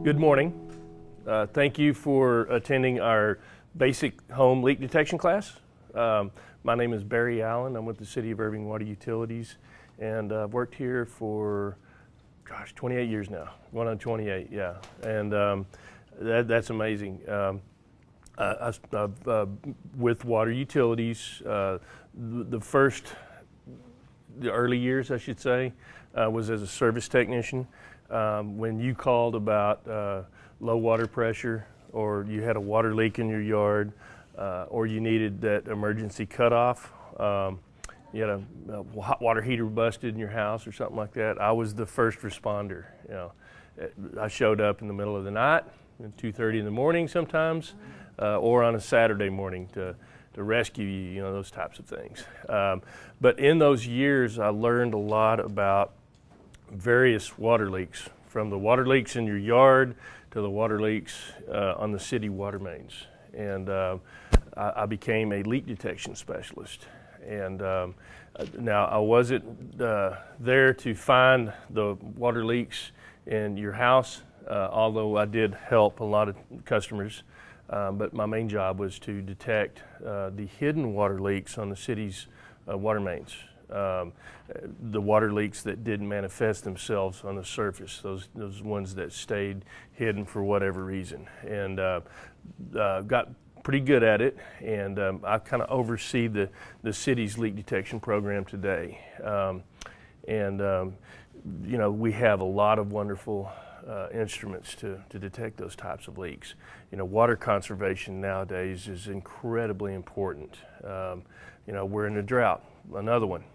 Good morning. Thank you for attending our basic home leak detection class. My name is Barry Allen. I'm with the City of Irving Water Utilities, and I've worked here for, 28 years now. Going on 28, yeah. And that's amazing. With water utilities, the early years, I should say, was as a service technician. When you called about low water pressure, or you had a water leak in your yard, or you needed that emergency cutoff, you had a hot water heater busted in your house or something like that, I was the first responder. I showed up in the middle of the night, at 2:30 in the morning sometimes, or on a Saturday morning to rescue you, those types of things. But in those years, I learned a lot about various water leaks, from the water leaks in your yard to the water leaks on the city water mains. And I became a leak detection specialist. And now I wasn't there to find the water leaks in your house, although I did help a lot of customers. But my main job was to detect the hidden water leaks on the city's water mains. The water leaks that didn't manifest themselves on the surface, those ones that stayed hidden for whatever reason. And got pretty good at it, and I kind of oversee the city's leak detection program today. We have a lot of wonderful instruments to detect those types of leaks. Water conservation nowadays is incredibly important. We're in a drought, another one.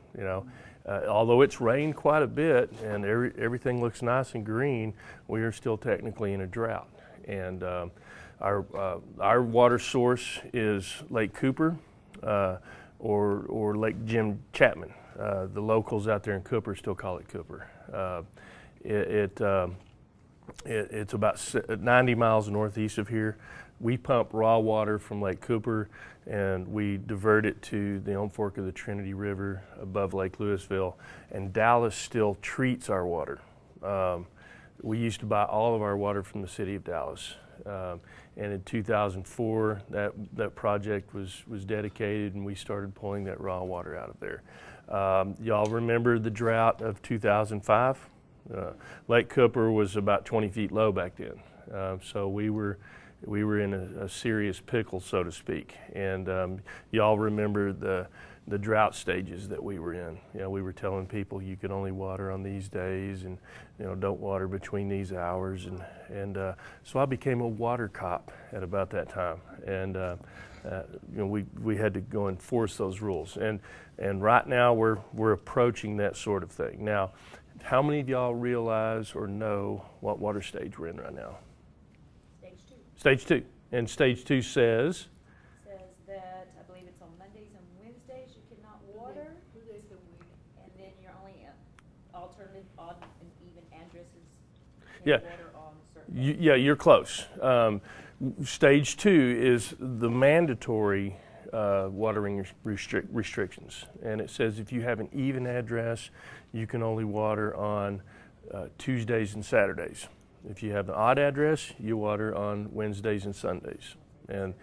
Although it's rained quite a bit and everything looks nice and green, we are still technically in a drought. And our water source is Lake Cooper or Lake Jim Chapman. The locals out there in Cooper still call it Cooper. It's about 90 miles northeast of here. We pump raw water from Lake Cooper, and we divert it to the Elm Fork of the Trinity River above Lake Louisville. And Dallas still treats our water. We used to buy all of our water from the city of Dallas. And in 2004, that project was dedicated, and we started pulling that raw water out of there. Y'all remember the drought of 2005? Lake Cooper was about 20 feet low back then. So we were in a serious pickle, so to speak. And y'all remember the drought stages that we were in. We were telling people you could only water on these days, and don't water between these hours. And so I became a water cop at about that time. And we had to go enforce those rules. And right now we're approaching that sort of thing. Now, how many of y'all realize or know what water stage we're in right now? Stage 2. And stage 2 says that, I believe it's on Mondays and Wednesdays you cannot water. 2 days a week. And then you're only alternate odd and even addresses can water on certain days. Yeah, you're close. Stage 2 is the mandatory watering restrictions. And it says if you have an even address, you can only water on Tuesdays and Saturdays. If you have an odd address, you water on Wednesdays and Sundays. And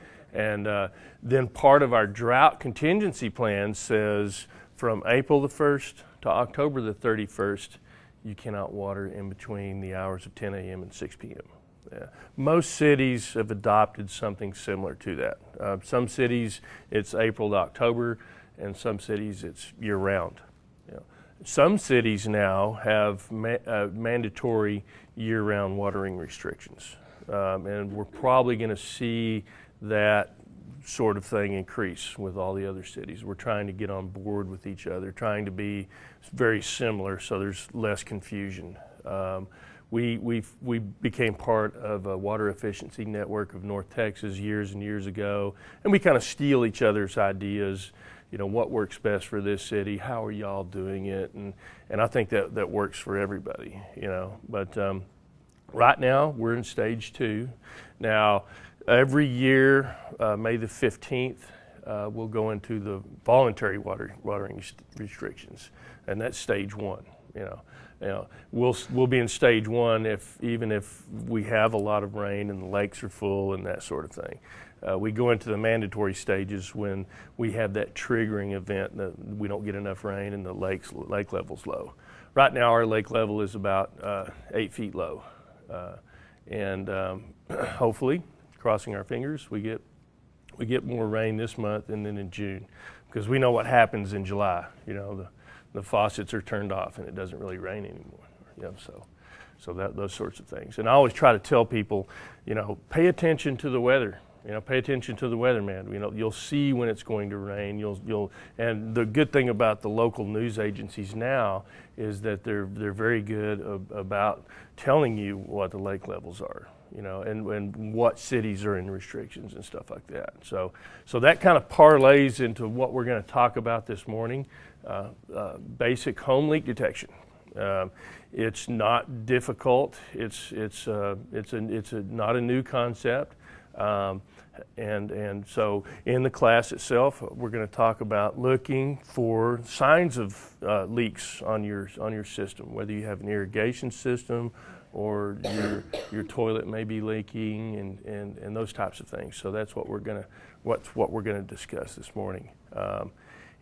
then part of our drought contingency plan says from April the 1st to October the 31st, you cannot water in between the hours of 10 a.m. and 6 p.m. Most cities have adopted something similar to that. Some cities it's April to October, and some cities it's year-round. Some cities now have mandatory year-round watering restrictions, and we're probably going to see that sort of thing increase with all the other cities. We're trying to get on board with each other, trying to be very similar so there's less confusion. We became part of a water efficiency network of North Texas years and years ago, and we kind of steal each other's ideas. What works best for this city? How are y'all doing it? And I think that works for everybody. But right now we're in stage 2. Now every year, May the 15th, we'll go into the voluntary watering restrictions, and that's stage 1. We'll be in stage 1 even if we have a lot of rain and the lakes are full and that sort of thing. We go into the mandatory stages when we have that triggering event that we don't get enough rain and the lake level's low. Right now our lake level is about 8 feet low, and hopefully, crossing our fingers, we get more rain this month and then in June, because we know what happens in July. The faucets are turned off and it doesn't really rain anymore. So those sorts of things. And I always try to tell people, pay attention to the weather. Pay attention to the weatherman. You'll see when it's going to rain. And the good thing about the local news agencies now is that they're very good about telling you what the lake levels are, and what cities are in restrictions and stuff like that. So that kind of parlays into what we're going to talk about this morning. Basic home leak detection. It's not difficult. It's not a new concept. And so in the class itself, we're going to talk about looking for signs of leaks on your system, whether you have an irrigation system or your toilet may be leaking and those types of things. So that's what we're going to discuss this morning.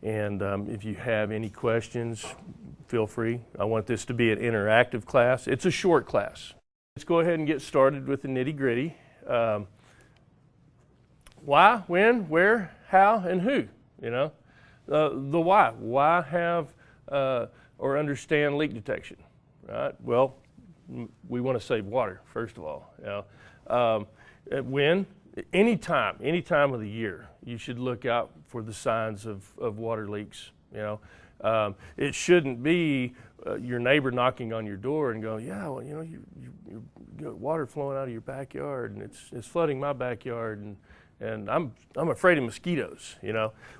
If you have any questions, feel free. I want this to be an interactive class. It's a short class. Let's go ahead and get started with the nitty-gritty. Why, when, where, how, and who, the why. Why have or understand leak detection, right? Well, we want to save water, first of all. When, anytime of the year, you should look out for the signs of water leaks, It shouldn't be your neighbor knocking on your door and going, yeah, well, you got water flowing out of your backyard and it's flooding my backyard and I'm afraid of mosquitoes,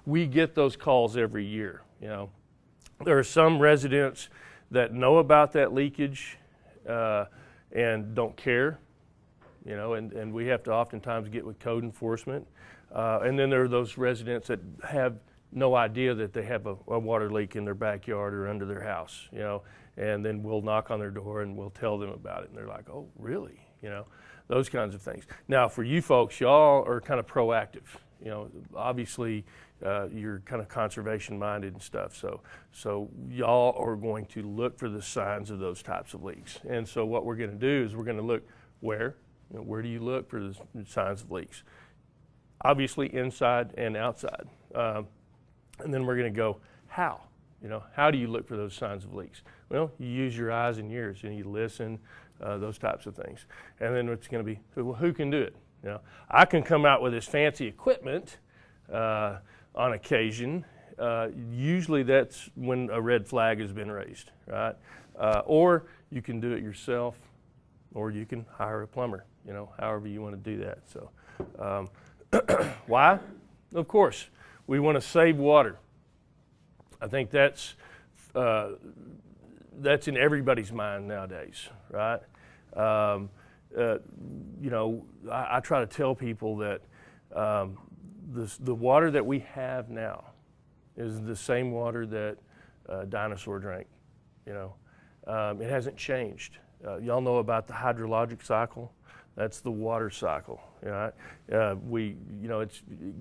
We get those calls every year, There are some residents that know about that leakage and don't care, and we have to oftentimes get with code enforcement. And then there are those residents that have no idea that they have a water leak in their backyard or under their house, and then we'll knock on their door and we'll tell them about it. And they're like, oh, really? Those kinds of things. Now, for you folks, y'all are kind of proactive. Obviously, you're kind of conservation-minded and stuff. So y'all are going to look for the signs of those types of leaks. And so what we're going to do is we're going to look where. Where do you look for the signs of leaks? Obviously, inside and outside. And then we're going to go, how? How do you look for those signs of leaks? Well, you use your eyes and ears, and you listen, those types of things. And then it's going to be, who can do it? I can come out with this fancy equipment on occasion. Usually that's when a red flag has been raised, right? Or you can do it yourself, or you can hire a plumber, however you want to do that. So why? Of course, we want to save water. I think that's in everybody's mind nowadays, right? I try to tell people that the water that we have now is the same water that a dinosaur drank. It hasn't changed. Y'all know about the hydrologic cycle. That's the water cycle. It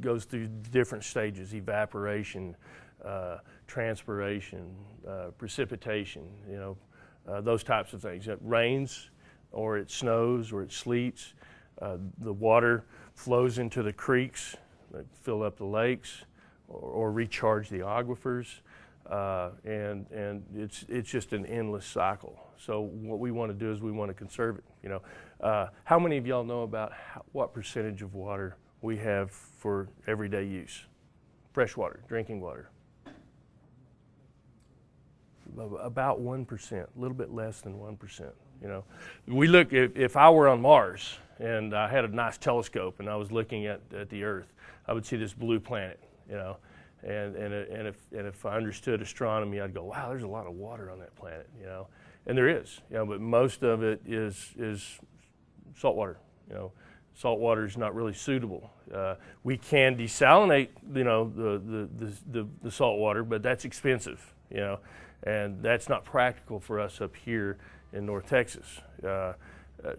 goes through different stages: evaporation, transpiration, precipitation. Those types of things. It rains, or it snows, or it sleets. The water flows into the creeks that fill up the lakes, or recharge the aquifers, and it's just an endless cycle. So what we want to do is we want to conserve it. How many of y'all know about what percentage of water we have for everyday use? Fresh water, drinking water. About 1%, a little bit less than 1%. We look, if I were on Mars and I had a nice telescope and I was looking at the Earth, I would see this blue planet, and if I understood astronomy, I'd go, wow, there's a lot of water on that planet, And there is, but most of it is salt water, Salt water is not really suitable. We can desalinate, the salt water, but that's expensive, and that's not practical for us up here in North Texas.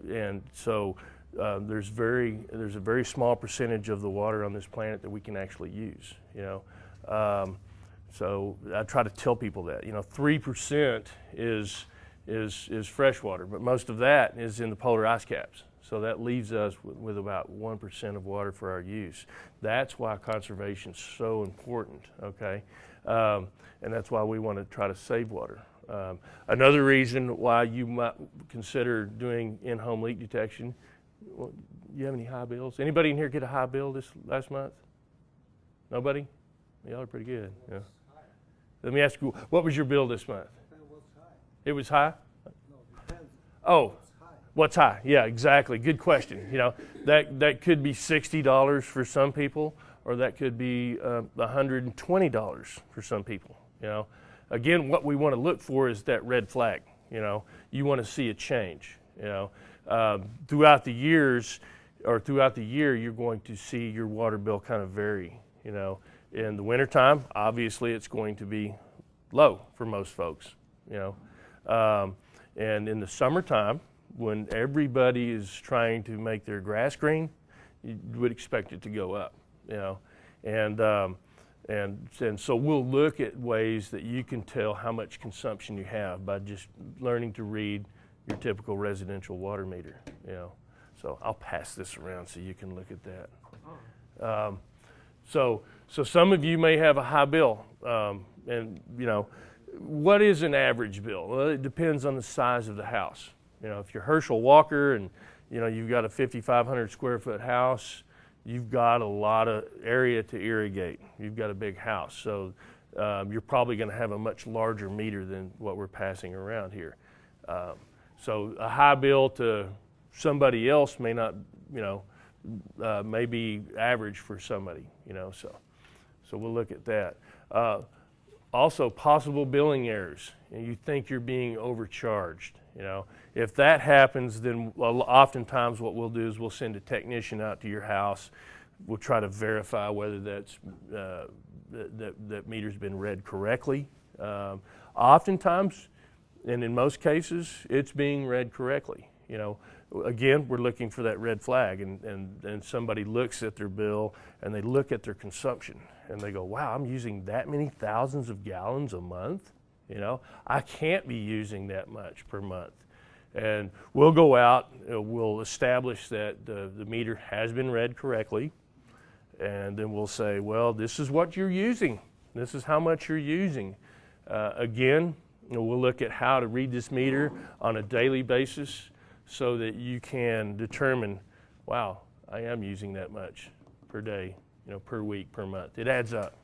And so there's a very small percentage of the water on this planet that we can actually use. So I try to tell people that 3% is fresh water, but most of that is in the polar ice caps. So that leaves us with about 1% of water for our use. That's why conservation is so important, okay? And that's why we want to try to save water. Another reason why you might consider doing in-home leak detection, you have any high bills? Anybody in here get a high bill this last month? Nobody? Y'all are pretty good. Yeah. Let me ask you, what was your bill this month? It was high? Oh. What's high? Yeah, exactly. Good question. That could be $60 for some people, or that could be $120 for some people. Again, what we want to look for is that red flag. You want to see a change. Throughout the years, or throughout the year, you're going to see your water bill kind of vary. In the wintertime, obviously, it's going to be low for most folks. And in the summertime, when everybody is trying to make their grass green, you would expect it to go up, and so we'll look at ways that you can tell how much consumption you have by just learning to read your typical residential water meter, So I'll pass this around so you can look at that. So some of you may have a high bill, and what is an average bill? Well, it depends on the size of the house. If you're Herschel Walker and you've got a 5,500 square foot house, you've got a lot of area to irrigate. You've got a big house, so you're probably going to have a much larger meter than what we're passing around here. So a high bill to somebody else may not, may be average for somebody. So we'll look at that. Also, possible billing errors. You think you're being overcharged. If that happens, then oftentimes what we'll do is we'll send a technician out to your house. We'll try to verify whether that meter's been read correctly. Oftentimes, and in most cases, it's being read correctly. Again, we're looking for that red flag, and somebody looks at their bill and they look at their consumption and they go, wow, I'm using that many thousands of gallons a month? I can't be using that much per month. And we'll go out, we'll establish that the meter has been read correctly, and then we'll say, well, this is what you're using. This is how much you're using. Again, we'll look at how to read this meter on a daily basis so that you can determine, wow, I am using that much per day, per week, per month. It adds up,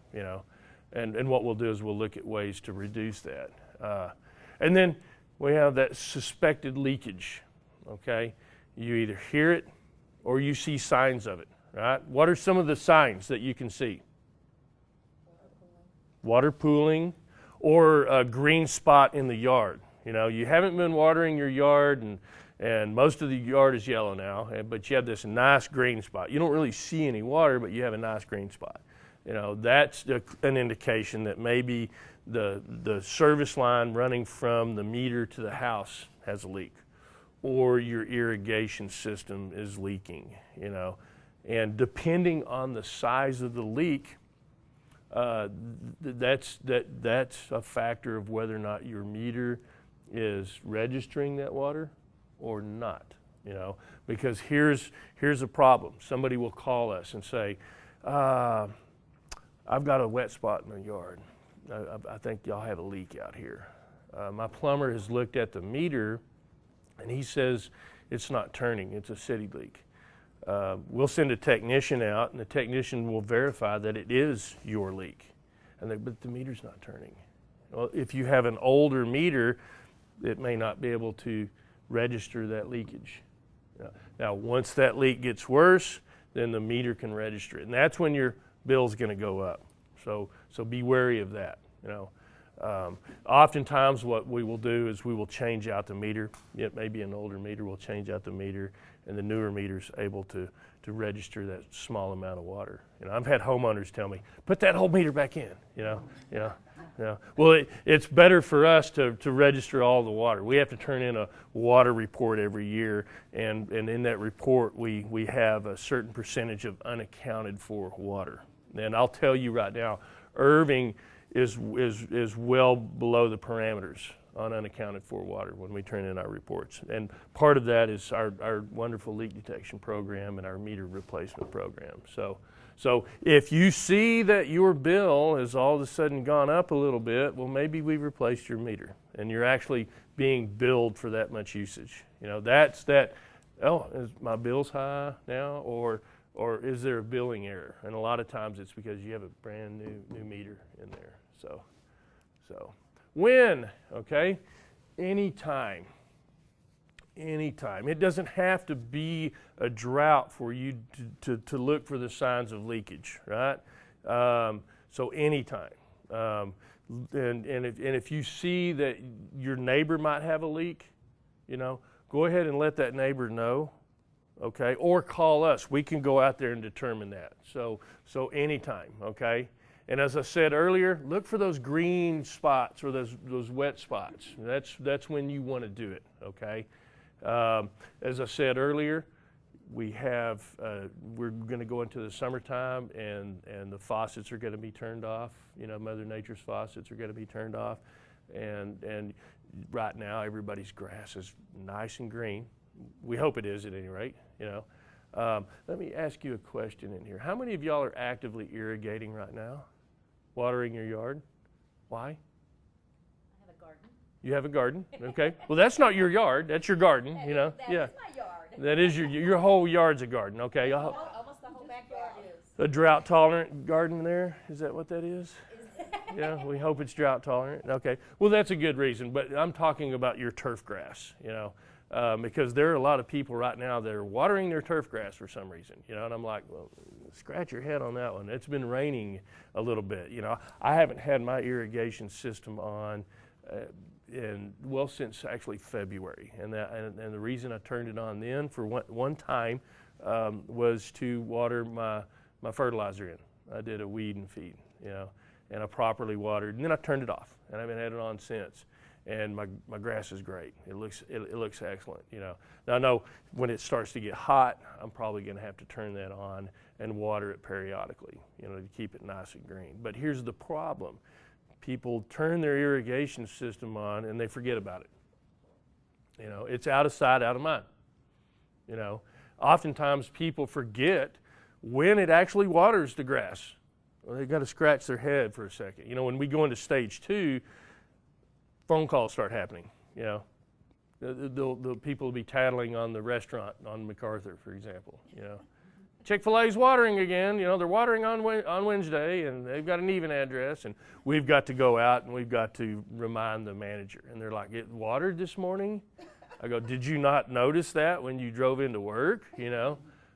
And what we'll do is we'll look at ways to reduce that. And then we have that suspected leakage, okay? You either hear it or you see signs of it, right? What are some of the signs that you can see? Water pooling, or a green spot in the yard. You haven't been watering your yard and most of the yard is yellow now, but you have this nice green spot. You don't really see any water, but you have a nice green spot. That's an indication that maybe the service line running from the meter to the house has a leak, or your irrigation system is leaking, And depending on the size of the leak, that's a factor of whether or not your meter is registering that water or not, Because here's a problem. Somebody will call us and say, I've got a wet spot in my yard. I think y'all have a leak out here. My plumber has looked at the meter and he says it's not turning, it's a city leak. We'll send a technician out and the technician will verify that it is your leak. But the meter's not turning. Well, if you have an older meter, it may not be able to register that leakage. Now, once that leak gets worse, then the meter can register it. And that's when your bill's going to go up. So be wary of that. Oftentimes what we will do is we will change out the meter. It may be an older meter, we'll change out the meter, and the newer meter's able to register that small amount of water. I've had homeowners tell me, put that whole meter back in, Well, it's better for us to register all the water. We have to turn in a water report every year, and in that report we have a certain percentage of unaccounted for water. And I'll tell you right now, Irving is well below the parameters on unaccounted for water when we turn in our reports. And part of that is our wonderful leak detection program and our meter replacement program. So if you see that your bill has all of a sudden gone up a little bit, well, maybe we replaced your meter and you're actually being billed for that much usage. That's that, oh, is my bill's high now, or is there a billing error? And a lot of times it's because you have a brand new meter in there. So when, okay, anytime. It doesn't have to be a drought for you to look for the signs of leakage, right? So anytime. And if you see that your neighbor might have a leak, go ahead and let that neighbor know, okay? Or call us. We can go out there and determine that. So anytime, okay? And as I said earlier, look for those green spots or those wet spots. That's when you want to do it, okay? As I said earlier, we're going to go into the summertime and the faucets are going to be turned off. Mother Nature's faucets are going to be turned off. And right now, everybody's grass is nice and green. We hope it is at any rate, Let me ask you a question in here. How many of y'all are actively irrigating right now? Watering your yard? Why? I have a garden. You have a garden, okay. Well, that's not your yard, that's your garden, That yeah. is my yard. That is your whole yard's a garden, okay. Almost the whole backyard is. A drought-tolerant garden there, is that what that is? Yeah, we hope it's drought-tolerant, okay. Well, that's a good reason, but I'm talking about your turf grass, because there are a lot of people right now that are watering their turf grass for some reason, and I'm like, well, scratch your head on that one. It's been raining a little bit, I haven't had my irrigation system on since actually February, and the reason I turned it on then for one time was to water my fertilizer in. I did a weed and feed, and I properly watered, and then I turned it off, and I haven't had it on since. And my grass is great. It looks excellent, Now I know when it starts to get hot, I'm probably going to have to turn that on and water it periodically, to keep it nice and green. But here's the problem. People turn their irrigation system on and they forget about it. It's out of sight, out of mind. Oftentimes people forget when it actually waters the grass. Well, they've got to scratch their head for a second. When we go into stage 2, phone calls start happening, The people will be tattling on the restaurant on MacArthur, for example, Chick-fil-A's watering again, they're watering on Wednesday, and they've got an even address, and we've got to go out and we've got to remind the manager. And they're like, it watered this morning? I go, did you not notice that when you drove into work,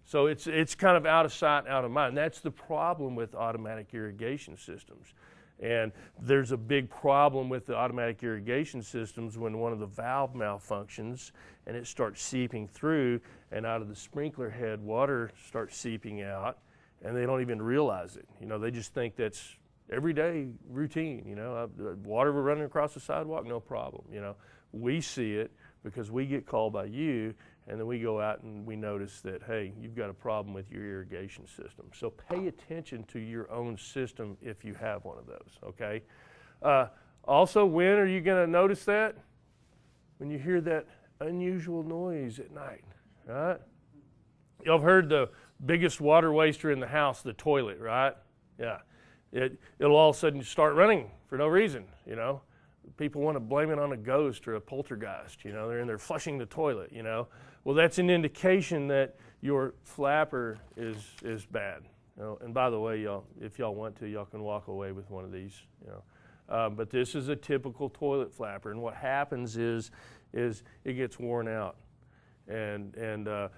So it's kind of out of sight, out of mind. That's the problem with automatic irrigation systems. And there's a big problem with the automatic irrigation systems when one of the valve malfunctions and it starts seeping through, and out of the sprinkler head water starts seeping out, and they don't even realize it. They just think that's everyday routine. Water running across the sidewalk, no problem. We see it because we get called by you, and then we go out and we notice that, hey, you've got a problem with your irrigation system. So pay attention to your own system if you have one of those, okay? Also, when are you going to notice that? When you hear that unusual noise at night, right? Y'all have heard the biggest water waster in the house, the toilet, right? Yeah. It'll all of a sudden start running for no reason, People want to blame it on a ghost or a poltergeist, They're in there flushing the toilet, Well, that's an indication that your flapper is bad. And by the way, y'all, if y'all want to, y'all can walk away with one of these. But this is a typical toilet flapper, and what happens is it gets worn out, and the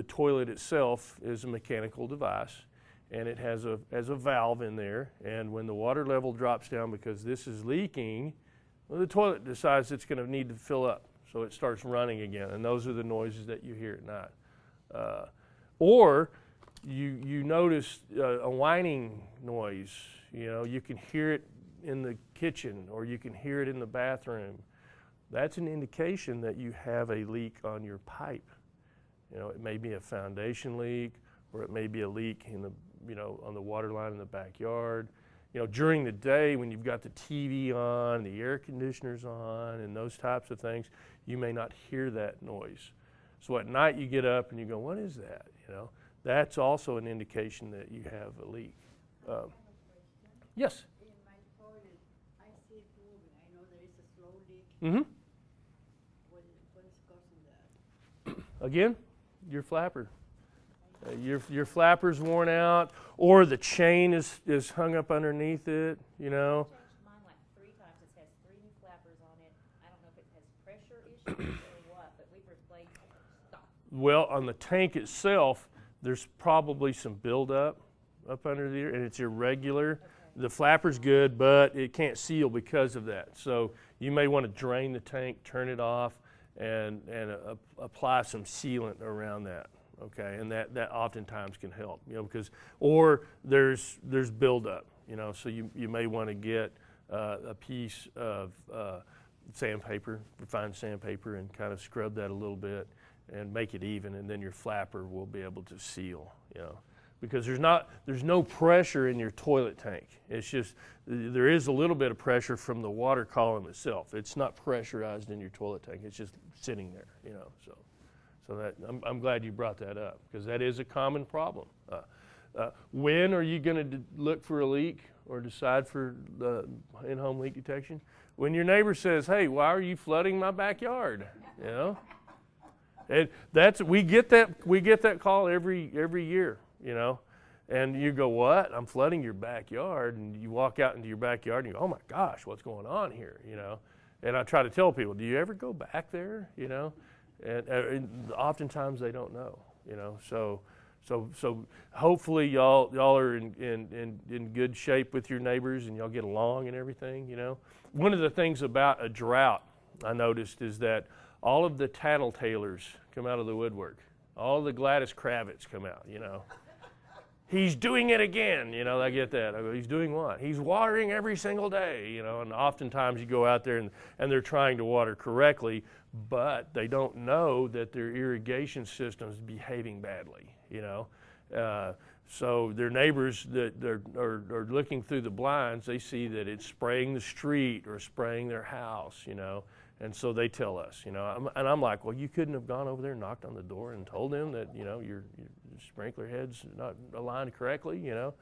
toilet itself is a mechanical device, and it has a valve in there, and when the water level drops down because this is leaking, well, the toilet decides it's going to need to fill up. So it starts running again, and those are the noises that you hear at night. Or you notice a whining noise. You know, you can hear it in the kitchen, or you can hear it in the bathroom. That's an indication that you have a leak on your pipe. You know, it may be a foundation leak, or it may be a leak in the, you know, on the water line in the backyard. You know, during the day when you've got the TV on, the air conditioner's on, and those types of things, you may not hear that noise. So at night you get up and you go, what is that? You know, that's also an indication that you have a leak. Yes? In my toilet, I see it moving. I know there is a slow leak. Mm-hmm. What is causing that? Again, your flapper. Your flapper's worn out, or the chain is hung up underneath it, you know. I changed mine like 3 times. It has 3 new flappers on it. I don't know if it has pressure issues or what, but we've replaced stuff. Well, on the tank itself, there's probably some buildup up under there, and it's irregular. Okay. The flapper's good, but it can't seal because of that. So you may want to drain the tank, turn it off, and apply some sealant around that. Okay, and that oftentimes can help, you know, because, or there's buildup, you know, so you may want to get a piece of sandpaper, refined sandpaper, and kind of scrub that a little bit and make it even, and then your flapper will be able to seal, you know, because there's no pressure in your toilet tank. It's just there is a little bit of pressure from the water column itself. It's not pressurized in your toilet tank. It's just sitting there, you know, so. So that I'm glad you brought that up, because that is a common problem. When are you going to look for a leak or decide for the in-home leak detection? When your neighbor says, "Hey, why are you flooding my backyard?" You know, and we get that call every year. You know, and you go, "What? I'm flooding your backyard?" And you walk out into your backyard and you go, "Oh my gosh, what's going on here?" You know, and I try to tell people, "Do you ever go back there?" You know. And oftentimes they don't know, you know. So hopefully y'all are in good shape with your neighbors, and y'all get along and everything, you know. One of the things about a drought I noticed is that all of the tattletalers come out of the woodwork. All the Gladys Kravitz come out, you know. He's doing it again, you know. I get that. I go, he's doing what? He's watering every single day, you know. And oftentimes you go out there and they're trying to water correctly, but they don't know that their irrigation system is behaving badly, you know. So their neighbors that are looking through the blinds, they see that it's spraying the street or spraying their house, you know. And so they tell us, you know, and I'm like, well, you couldn't have gone over there and knocked on the door and told them that, you know, your sprinkler head's not aligned correctly, you know.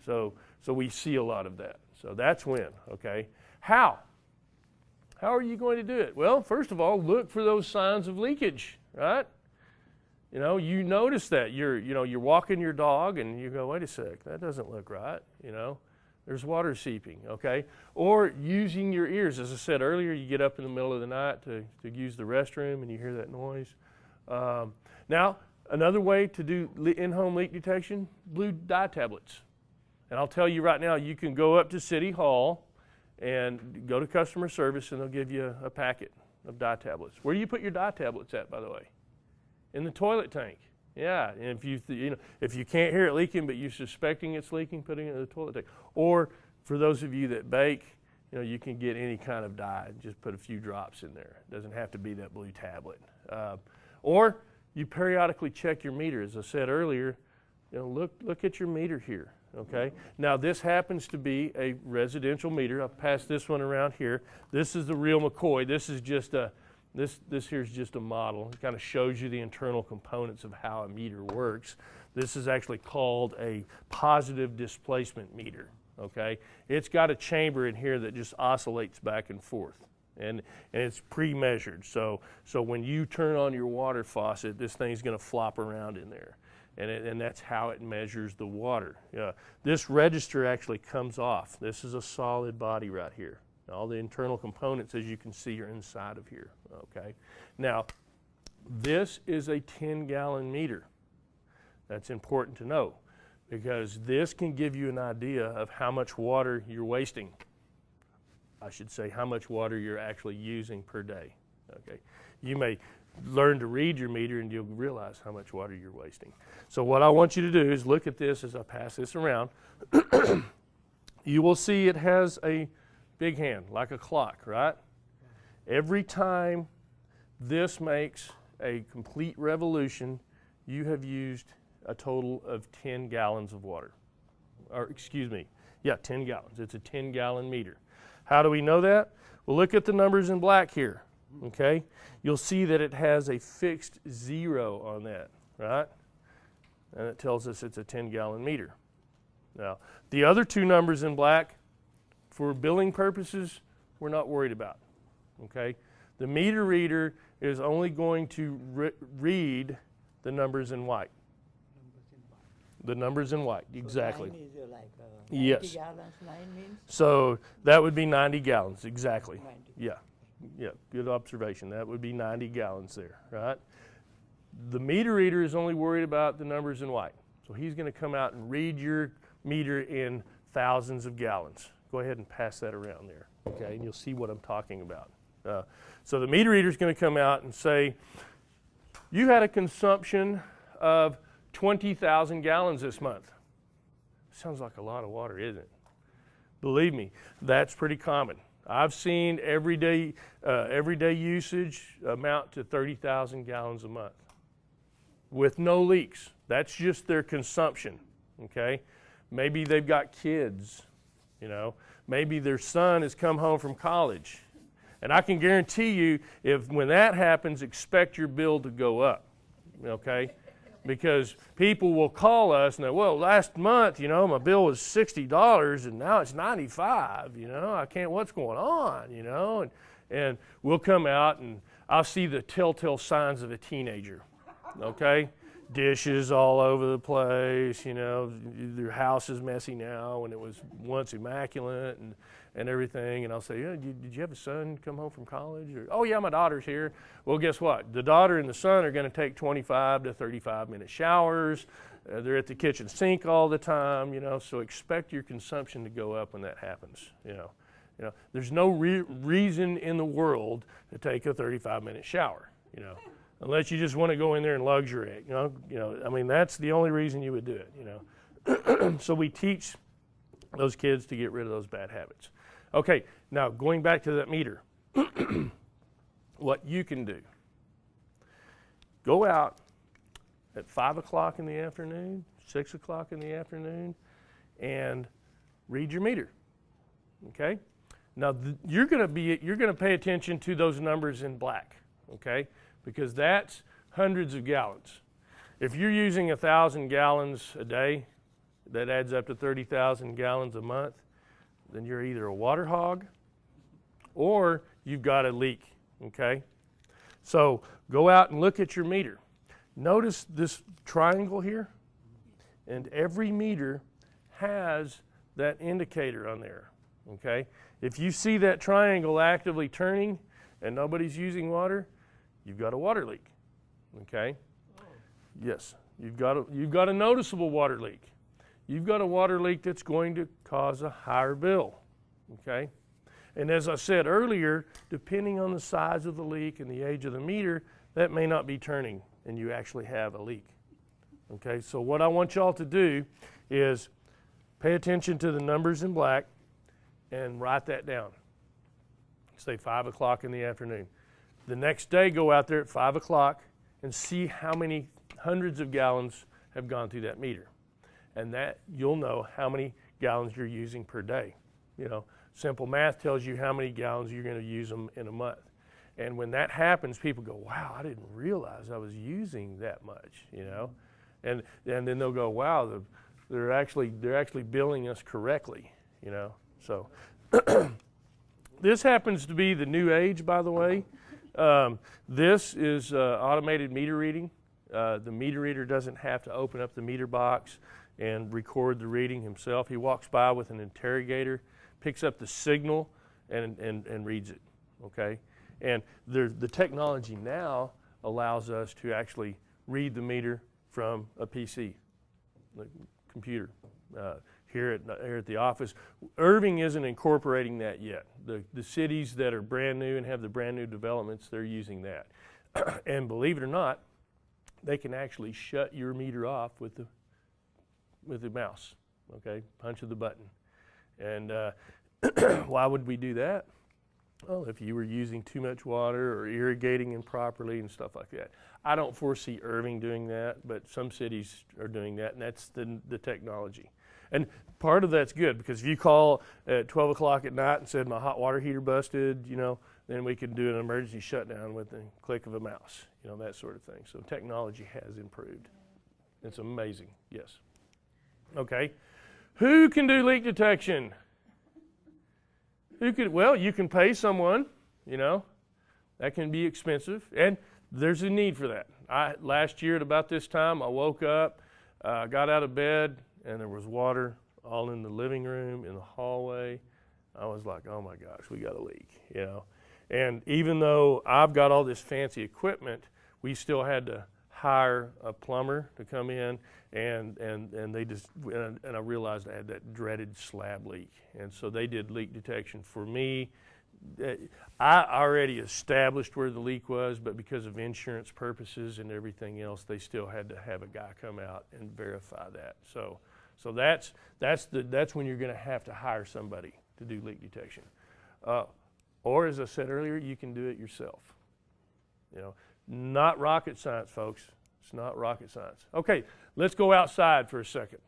So we see a lot of that. So that's when, okay. How are you going to do it? Well, first of all, look for those signs of leakage, right? You know, you notice that you're walking your dog and you go, wait a sec, that doesn't look right, you know. There's water seeping, okay? Or using your ears. As I said earlier, you get up in the middle of the night to use the restroom and you hear that noise. Now, another way to do in-home leak detection, blue dye tablets. And I'll tell you right now, you can go up to City Hall and go to customer service and they'll give you a packet of dye tablets. Where do you put your dye tablets at, by the way? In the toilet tank. Yeah, and if you can't hear it leaking but you're suspecting it's leaking, putting it in the toilet tank. Or for those of you that bake, you know, you can get any kind of dye. Just put a few drops in there. It doesn't have to be that blue tablet. Or you periodically check your meter. As I said earlier, you know, look at your meter here. Okay. Now this happens to be a residential meter. I've passed this one around here. This is the real McCoy. This is just a This here is just a model. It kind of shows you the internal components of how a meter works. This is actually called a positive displacement meter, okay? It's got a chamber in here that just oscillates back and forth, and it's pre-measured. So when you turn on your water faucet, this thing's going to flop around in there, and that's how it measures the water. This register actually comes off. This is a solid body right here. All the internal components, as you can see, are inside of here, okay? Now, this is a 10-gallon meter. That's important to know because this can give you an idea of how much water you're wasting. I should say how much water you're actually using per day, Okay, you may learn to read your meter and you'll realize how much water you're wasting. So what I want you to do is look at this as I pass this around. You will see it has a big hand, like a clock, right? Every time this makes a complete revolution, you have used a total of 10 gallons of water. Or excuse me, yeah, 10 gallons. It's a 10-gallon meter. How do we know that? Well, look at the numbers in black here, okay? You'll see that it has a fixed 0 on that, right? And it tells us it's a 10-gallon meter. Now, the other two numbers in black, for billing purposes, we're not worried about, okay? The meter reader is only going to read the numbers in white. The numbers in white, exactly. So 9 is like 90 Yes. gallons, 9 means? So that would be 90 gallons, exactly. 90. Yeah, good observation. That would be 90 gallons there, right? The meter reader is only worried about the numbers in white. So he's going to come out and read your meter in thousands of gallons. Go ahead and pass that around there, okay? And you'll see what I'm talking about. So the meter reader is going to come out and say, you had a consumption of 20,000 gallons this month. Sounds like a lot of water, isn't it? Believe me, that's pretty common. I've seen everyday usage amount to 30,000 gallons a month with no leaks. That's just their consumption, okay? Maybe they've got kids, you know. Maybe their son has come home from college. And I can guarantee you, when that happens, expect your bill to go up, okay? Because people will call us and they, well, last month, you know, my bill was $60 and now it's $95, you know, what's going on, you know? And we'll come out and I'll see the telltale signs of a teenager, okay? Dishes all over the place, you know, their house is messy now and it was once immaculate and everything. And I'll say, yeah, did you have a son come home from college? Or, oh, yeah, my daughter's here. Well, guess what? The daughter and the son are going to take 25 to 35-minute showers. They're at the kitchen sink all the time, you know, so expect your consumption to go up when that happens, you know. There's no reason in the world to take a 35-minute shower, you know, unless you just want to go in there and luxuriate, you know. I mean, that's the only reason you would do it, you know. So we teach those kids to get rid of those bad habits. Okay, now going back to that meter, what you can do. Go out at 5 o'clock in the afternoon, 6 o'clock in the afternoon, and read your meter, okay? Now, you're going to pay attention to those numbers in black, okay? Because that's hundreds of gallons. If you're using 1,000 gallons a day, that adds up to 30,000 gallons a month, then you're either a water hog or you've got a leak, okay? So go out and look at your meter. Notice this triangle here, and every meter has that indicator on there, okay? If you see that triangle actively turning and nobody's using water, you've got a water leak, okay? Yes, you've got a noticeable water leak. You've got a water leak that's going to cause a higher bill, okay? And as I said earlier, depending on the size of the leak and the age of the meter, that may not be turning and you actually have a leak, okay? So what I want y'all to do is pay attention to the numbers in black and write that down. Say 5 o'clock in the afternoon. The next day, go out there at 5 o'clock and see how many hundreds of gallons have gone through that meter. And that you'll know how many gallons you're using per day. You know, simple math tells you how many gallons you're going to use them in a month. And when that happens, people go, wow, I didn't realize I was using that much, you know. And then they'll go, wow, they're actually billing us correctly, you know. So this happens to be the new age, by the way. This is automated meter reading. The meter reader doesn't have to open up the meter box and record the reading himself. He walks by with an interrogator, picks up the signal, and reads it, okay? And the technology now allows us to actually read the meter from a PC, the computer. here at the office. Irving isn't incorporating that yet. The cities that are brand new and have the brand new developments, they're using that. And believe it or not, they can actually shut your meter off with the mouse. Okay, punch of the button. And why would we do that? Well, if you were using too much water or irrigating improperly and stuff like that. I don't foresee Irving doing that, but some cities are doing that, and that's the technology. And part of that's good, because if you call at 12 o'clock at night and said my hot water heater busted, then we can do an emergency shutdown with the click of a mouse, that sort of thing. So technology has improved. It's amazing, yes. Okay. Who can do leak detection? Well, you can pay someone, that can be expensive, and there's a need for that. Last year at about this time, I woke up, got out of bed, and there was water all in the living room, in the hallway. I was like, oh my gosh, we got a leak, And even though I've got all this fancy equipment, we still had to hire a plumber to come in, and I realized I had that dreaded slab leak. And so they did leak detection for me. I already established where the leak was, but because of insurance purposes and everything else, they still had to have a guy come out and verify that. So that's when you're going to have to hire somebody to do leak detection. Or as I said earlier, you can do it yourself. Not rocket science, folks. It's not rocket science. Okay, let's go outside for a second.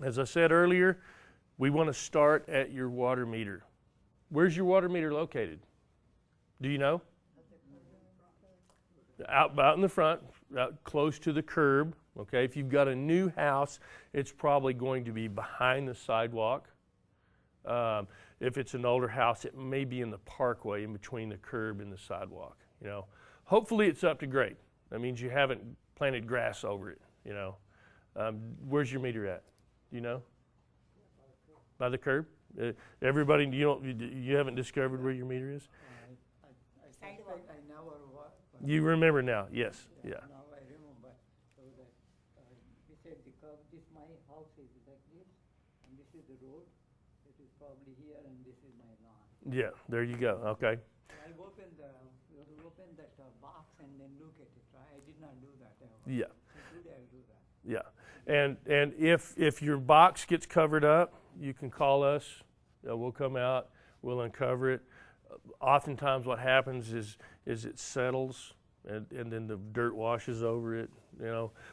As I said earlier, we want to start at your water meter. Where's your water meter located? Do you know? Out in the front, out close to the curb. Okay, if you've got a new house, it's probably going to be behind the sidewalk. If it's an older house, it may be in the parkway in between the curb and the sidewalk. Hopefully it's up to grade. That means you haven't planted grass over it. Where's your meter at? Do you know? By the curb? Everybody, you haven't discovered where your meter is? I suspect I never You remember now? Yes. Yeah. Now I remember. So that beside the curb, my house is like this, and this is the road. It is probably here, and this is my lawn. Yeah. There you go. Okay. I open that box and then look at it. Right? I did not do that ever. Yeah. So today I'll do that. Yeah. And if your box gets covered up, you can call us. We'll come out. We'll uncover it. Oftentimes what happens is it settles and then the dirt washes over it.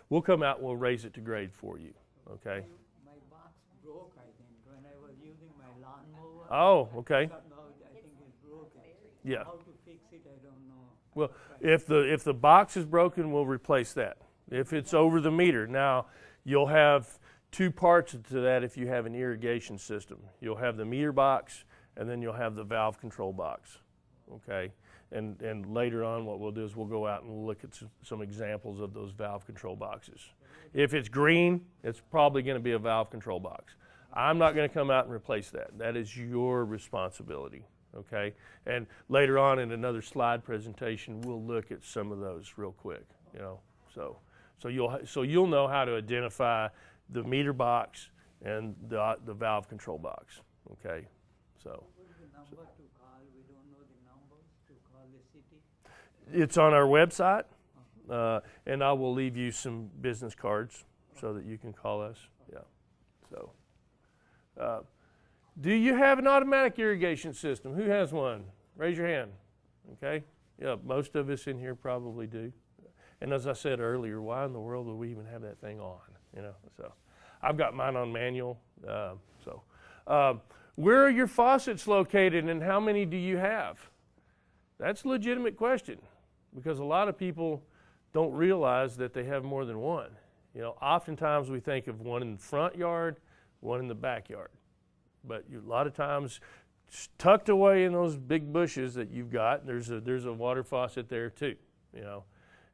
We'll come out and we'll raise it to grade for you. Okay. My box broke, I think, when I was using my lawnmower. Oh, okay. Somehow I think it's broken. Yeah. How to fix it, I don't know. Well, if the box is broken, we'll replace that. If it's over the meter, now you'll have two parts to that. If you have an irrigation system, you'll have the meter box, and then you'll have the valve control box. Okay, and later on, what we'll do is we'll go out and we'll look at some examples of those valve control boxes. If it's green, it's probably going to be a valve control box. I'm not going to come out and replace that. That is your responsibility. Okay, and later on in another slide presentation, we'll look at some of those real quick. So you'll know how to identify the meter box and the valve control box. Okay, so. What is the number to call? We don't know the numbers to call the city. It's on our website, and I will leave you some business cards so that you can call us. Yeah. So, do you have an automatic irrigation system? Who has one? Raise your hand. Okay. Yeah, most of us in here probably do. And as I said earlier, why in the world would we even have that thing on? So I've got mine on manual. Where are your faucets located, and how many do you have? That's a legitimate question, because a lot of people don't realize that they have more than one. Oftentimes we think of one in the front yard, one in the backyard. But a lot of times, tucked away in those big bushes that you've got, there's a water faucet there too.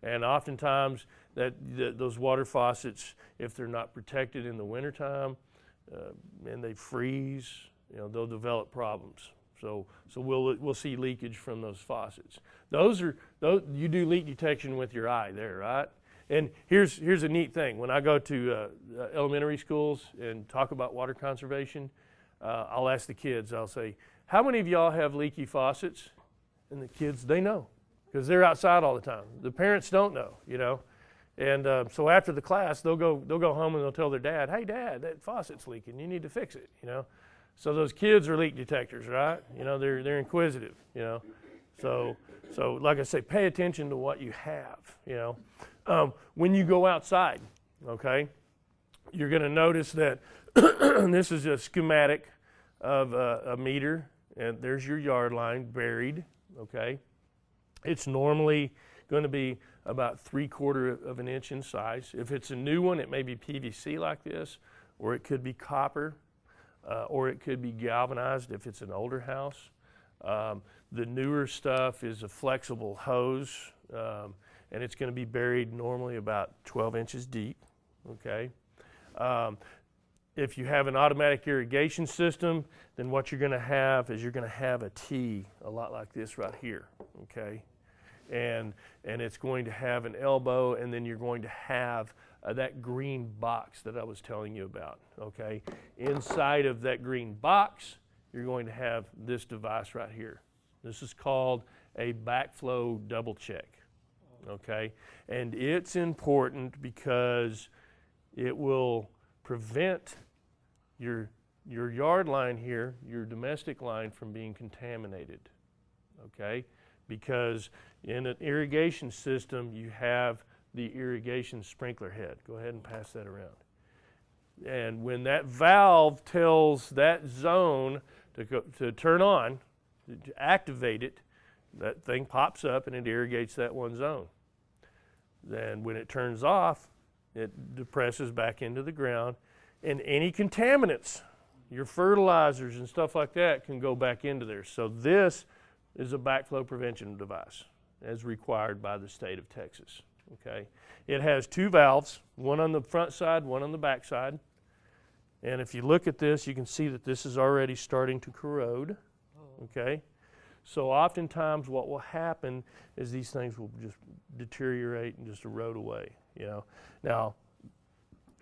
And oftentimes those water faucets, if they're not protected in the wintertime and they freeze, they'll develop problems. So we'll see leakage from those faucets. You do leak detection with your eye there, right? And here's a neat thing. When I go to elementary schools and talk about water conservation, I'll ask the kids, I'll say, how many of y'all have leaky faucets? And the kids, they know, because they're outside all the time. The parents don't know, you know. And so after the class, they'll go home and they'll tell their dad, hey, Dad, that faucet's leaking. You need to fix it, you know. So those kids are leak detectors, right? You know, they're inquisitive, you know. So like I say, pay attention to what you have, you know. When you go outside, okay, you're going to notice that this is a schematic of a meter, and there's your yard line buried, okay. It's normally going to be about 3/4 of an inch in size. If it's a new one, it may be PVC like this, or it could be copper, or it could be galvanized if it's an older house. The newer stuff is a flexible hose, and it's going to be buried normally about 12 inches deep, okay? If you have an automatic irrigation system, then what you're going to have is you're going to have a T a lot like this right here, okay? And it's going to have an elbow, and then you're going to have that green box that I was telling you about, okay? Inside of that green box, you're going to have this device right here. This is called a backflow double check, okay? And it's important because it will prevent your yard line here, your domestic line, from being contaminated, okay? Because in an irrigation system, you have the irrigation sprinkler head. Go ahead and pass that around. And when that valve tells that zone to turn on, to activate it, that thing pops up and it irrigates that one zone. Then when it turns off, it depresses back into the ground, and any contaminants, your fertilizers and stuff like that, can go back into there. So this is a backflow prevention device as required by the state of Texas, okay? It has 2 valves, one on the front side, one on the back side. And if you look at this, you can see that this is already starting to corrode, okay? So oftentimes what will happen is these things will just deteriorate and just erode away, you know. Now,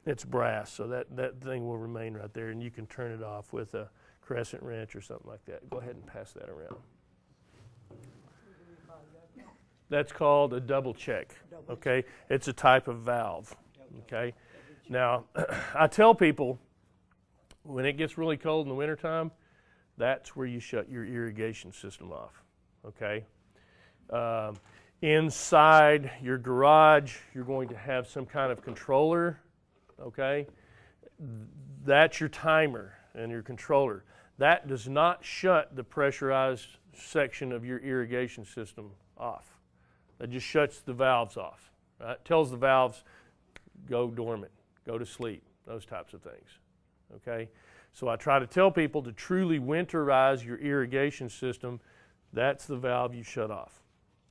it's brass, so that thing will remain right there, and you can turn it off with a crescent wrench or something like that. Go ahead and pass that around. That's called a double check, okay? It's a type of valve, okay? Now, I tell people, when it gets really cold in the wintertime, that's where you shut your irrigation system off, okay? Inside your garage, you're going to have some kind of controller, okay? That's your timer and your controller. That does not shut the pressurized section of your irrigation system off. That just shuts the valves off, right? Tells the valves, go dormant, go to sleep, those types of things, okay? So I try to tell people to truly winterize your irrigation system. That's the valve you shut off,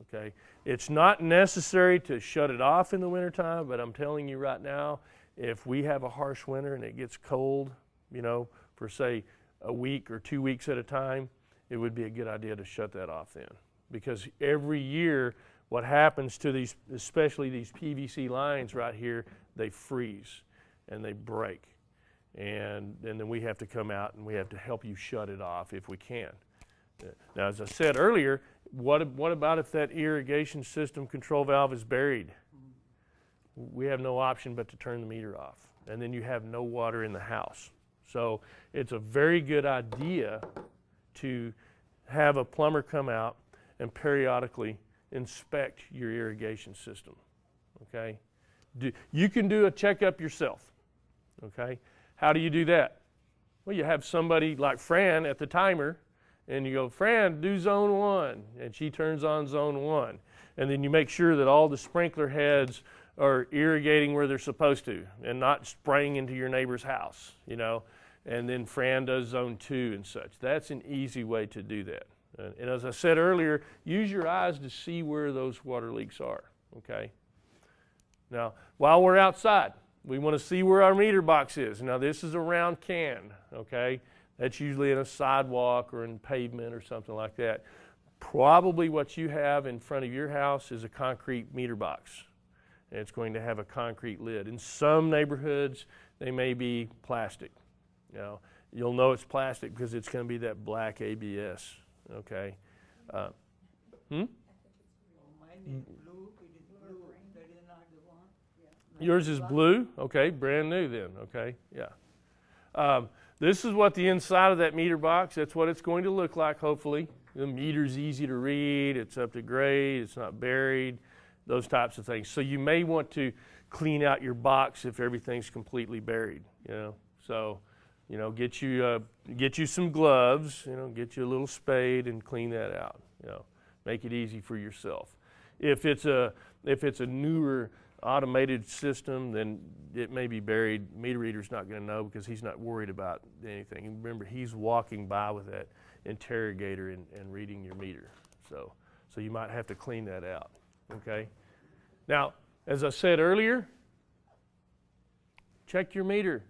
okay? It's not necessary to shut it off in the wintertime, but I'm telling you right now, if we have a harsh winter and it gets cold, you know, for say a week or 2 weeks at a time, it would be a good idea to shut that off then. Because every year, what happens to these, especially these PVC lines right here, they freeze and they break. And then we have to come out and we have to help you shut it off if we can. Now, as I said earlier, what about if that irrigation system control valve is buried? We have no option but to turn the meter off, and then you have no water in the house. So it's a very good idea to have a plumber come out and periodically inspect your irrigation system, okay? You can do a checkup yourself, okay? How do you do that? Well, you have somebody like Fran at the timer, and you go, Fran, do zone 1, and she turns on zone 1. And then you make sure that all the sprinkler heads are irrigating where they're supposed to and not spraying into your neighbor's house, you know. And then Fran does zone 2 and such. That's an easy way to do that. And as I said earlier, use your eyes to see where those water leaks are, okay? Now, while we're outside, we want to see where our meter box is. Now, this is a round can, okay? That's usually in a sidewalk or in pavement or something like that. Probably what you have in front of your house is a concrete meter box. and it's going to have a concrete lid. In some neighborhoods, they may be plastic. You'll know it's plastic because it's going to be that black ABS. Okay. Oh, mine is blue, it is blue, that is not the one. Mine Yours is black. blue? Okay, brand new then. Okay, yeah. This is what the inside of that meter box, that's what it's going to look like, hopefully. The meter's easy to read, it's up to grade, it's not buried, those types of things. So you may want to clean out your box if everything's completely buried, So, get you some gloves, get you a little spade and clean that out, Make it easy for yourself. If it's a newer automated system, then it may be buried. Meter reader's not going to know because he's not worried about anything. And remember, he's walking by with that interrogator and reading your meter. So you might have to clean that out. Okay. Now, as I said earlier, check your meter.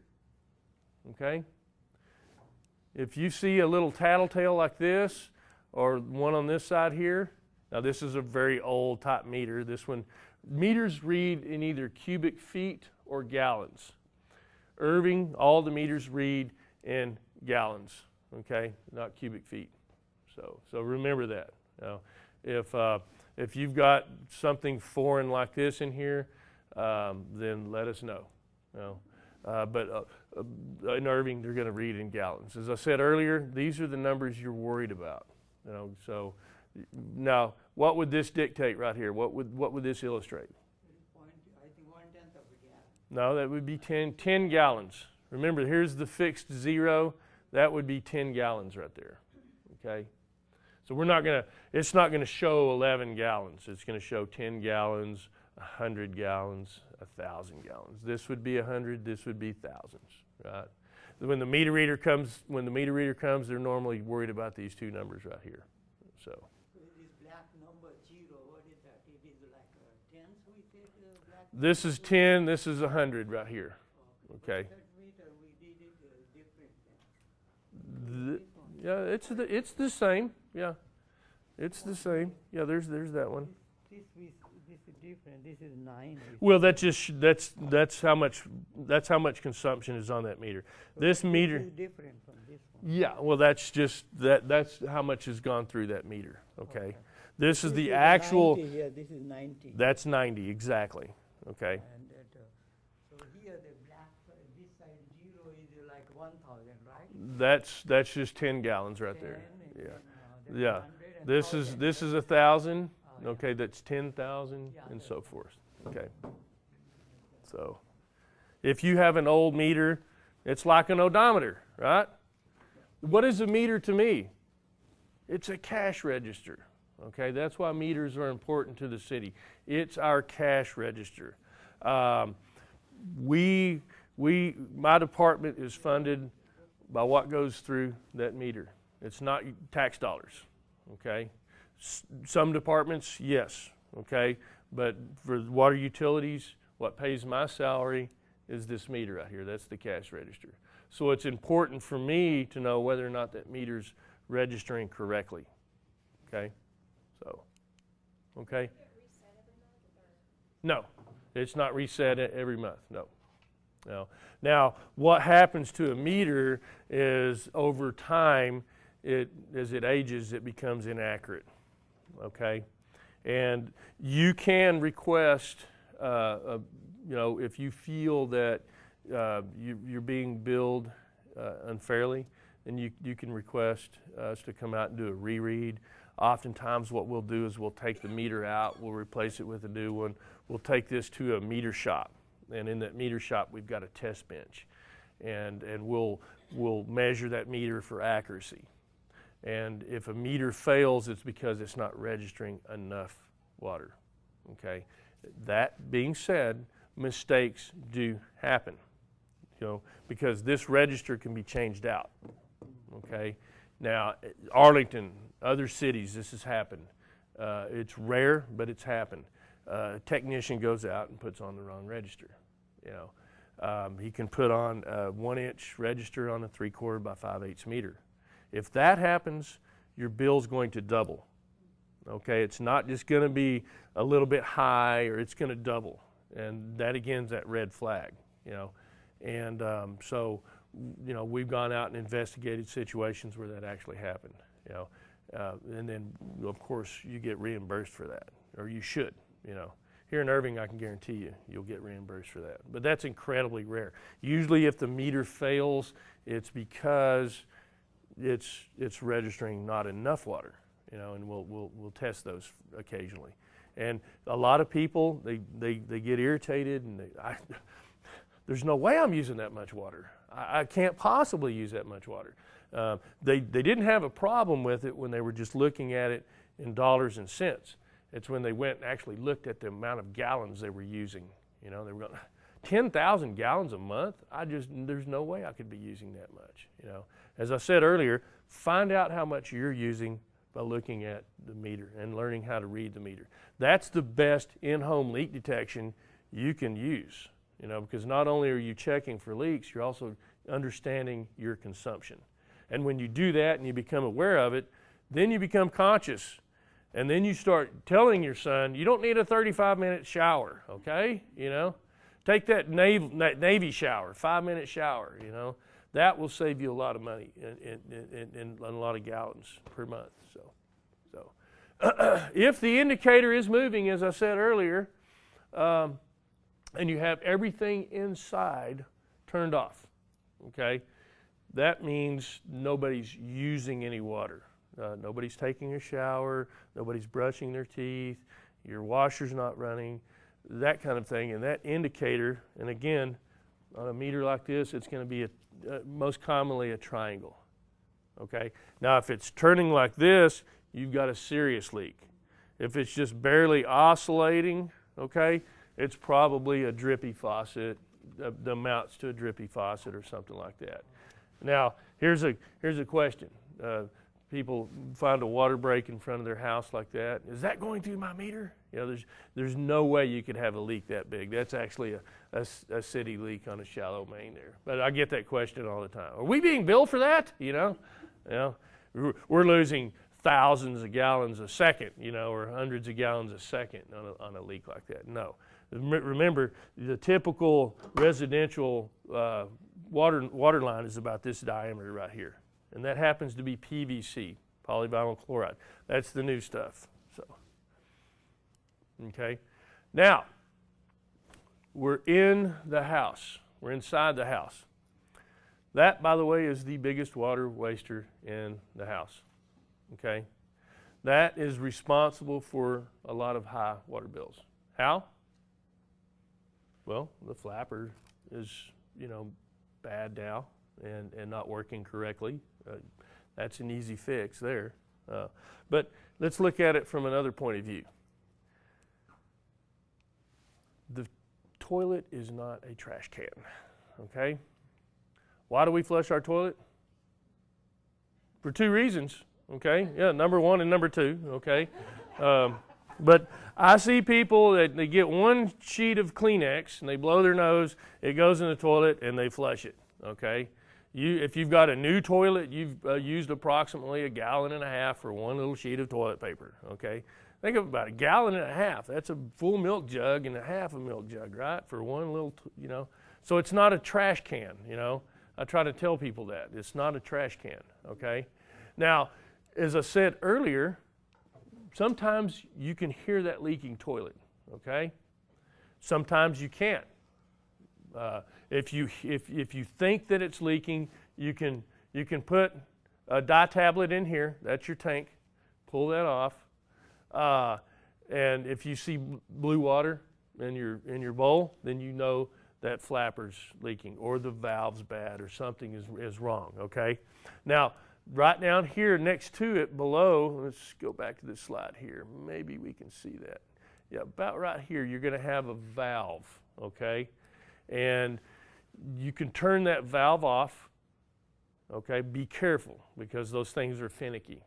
Okay. If you see a little tattletale like this, or one on this side here, now this is a very old type meter. This one, meters read in either cubic feet or gallons. Irving, all the meters read in gallons, okay, not cubic feet. So remember that. If you've got something foreign like this in here, then let us know. But in Irving, they're going to read in gallons. As I said earlier, these are the numbers you're worried about. So now, what would this dictate right here? What would this illustrate? I think 1/10 of a gallon. No, that would be 10 gallons. Remember, here's the fixed 0. That would be 10 gallons right there. Okay? So it's not going to show 11 gallons. It's going to show 10 gallons, 100 gallons, 1,000 gallons. This would be 100, this would be thousands, right? When the meter reader comes, they're normally worried about these two numbers right here. So This black number 0, what is that? It is like tens, we say black. this is 10, this is 100 right here. Okay. That meter, we did it different. This one. Yeah, it's the same. Yeah, it's the same. Yeah, there's that one. This is different. This is 9. Well, that's how much consumption is on that meter. This meter. This is different from this one. Yeah, well, that's how much has gone through that meter. Okay. This is the 90 actual. here. This is 90. That's 90 exactly. Okay. And so here the black, this side 0 is like 1,000, right? That's just 10 gallons right there. 10 and Yeah. then, Yeah. 100 and This 1,000. is 1,000. Yeah. Okay, that's 10,000 Yeah, and that's so forth. Okay. So, if you have an old meter, it's like an odometer, right? What is a meter to me? It's a cash register. Okay, that's why meters are important to the city. It's our cash register. My department is funded by what goes through that meter. It's not tax dollars. Okay. Some departments, yes, okay, but for water utilities, what pays my salary is this meter right here. That's the cash register. So it's important for me to know whether or not that meter's registering correctly, okay? So, okay? No, it's not reset every month, no. Now, what happens to a meter is over time, as it ages, it becomes inaccurate. Okay, and you can request, if you feel that you're being billed unfairly, then you can request us to come out and do a reread. Oftentimes, what we'll do is we'll take the meter out, we'll replace it with a new one. We'll take this to a meter shop, and in that meter shop, we've got a test bench, and we'll measure that meter for accuracy. And if a meter fails, it's because it's not registering enough water, okay? That being said, mistakes do happen, because this register can be changed out, okay? Now, Arlington, other cities, this has happened. It's rare, but it's happened. A technician goes out and puts on the wrong register, He can put on a 1-inch register on a 3/4 by 5/8 meter. If that happens, your bill's going to double. Okay, it's not just going to be a little bit high or it's going to double. And that again is that red flag, And so, we've gone out and investigated situations where that actually happened, and then, of course, you get reimbursed for that, or you should, Here in Irving, I can guarantee you'll get reimbursed for that. But that's incredibly rare. Usually if the meter fails, it's because it's registering not enough water, and we'll test those occasionally. And a lot of people, they get irritated, and there's no way I'm using that much water. I can't possibly use that much water. They didn't have a problem with it when they were just looking at it in dollars and cents. It's when they went and actually looked at the amount of gallons they were using. They were going, 10,000 gallons a month? There's no way I could be using that much. As I said earlier, find out how much you're using by looking at the meter and learning how to read the meter. That's the best in-home leak detection you can use, because not only are you checking for leaks, you're also understanding your consumption. And when you do that and you become aware of it, then you become conscious. And then you start telling your son, you don't need a 35-minute shower, okay? Take that Navy shower, 5-minute shower, That will save you a lot of money and a lot of gallons per month. So if the indicator is moving, as I said earlier, and you have everything inside turned off, okay, that means nobody's using any water. Nobody's taking a shower, nobody's brushing their teeth, your washer's not running, that kind of thing. And that indicator, and again, on a meter like this, it's going to be most commonly a triangle. Okay? Now, if it's turning like this, you've got a serious leak. If it's just barely oscillating, okay, it's probably a drippy faucet, the amounts to a drippy faucet or something like that. Now, here's a question. People find a water break in front of their house like that. Is that going through my meter? There's no way you could have a leak that big. That's actually a city leak on a shallow main there. But I get that question all the time. Are we being billed for that? We're losing thousands of gallons a second, or hundreds of gallons a second on a leak like that. No. Remember, the typical residential water line is about this diameter right here. And that happens to be PVC, polyvinyl chloride. That's the new stuff. So, okay. Now, we're in the house. We're inside the house. That, by the way, is the biggest water waster in the house. Okay. That is responsible for a lot of high water bills. How? Well, the flapper is, bad now and not working correctly. That's an easy fix there. But let's look at it from another point of view. The toilet is not a trash can, okay? Why do we flush our toilet? For two reasons, okay? Yeah, number one and number two, okay? But I see people that they get one sheet of Kleenex and they blow their nose, it goes in the toilet and they flush it, okay? If you've got a new toilet, you've used approximately 1.5 gallons for one little sheet of toilet paper, okay? Think of about 1.5 gallons. That's a full milk jug and a half a milk jug, right? For one little, So it's not a trash can, I try to tell people that. It's not a trash can, okay? Now, as I said earlier, sometimes you can hear that leaking toilet, okay? Sometimes you can't. If you think that it's leaking, you can put a dye tablet in here. That's your tank. Pull that off. And if you see blue water in your bowl, then you know that flapper's leaking or the valve's bad or something is wrong. Okay. Now, right down here next to it below, let's go back to this slide here. Maybe we can see that. Yeah, about right here, you're going to have a valve. Okay. And you can turn that valve off, okay? Be careful because those things are finicky.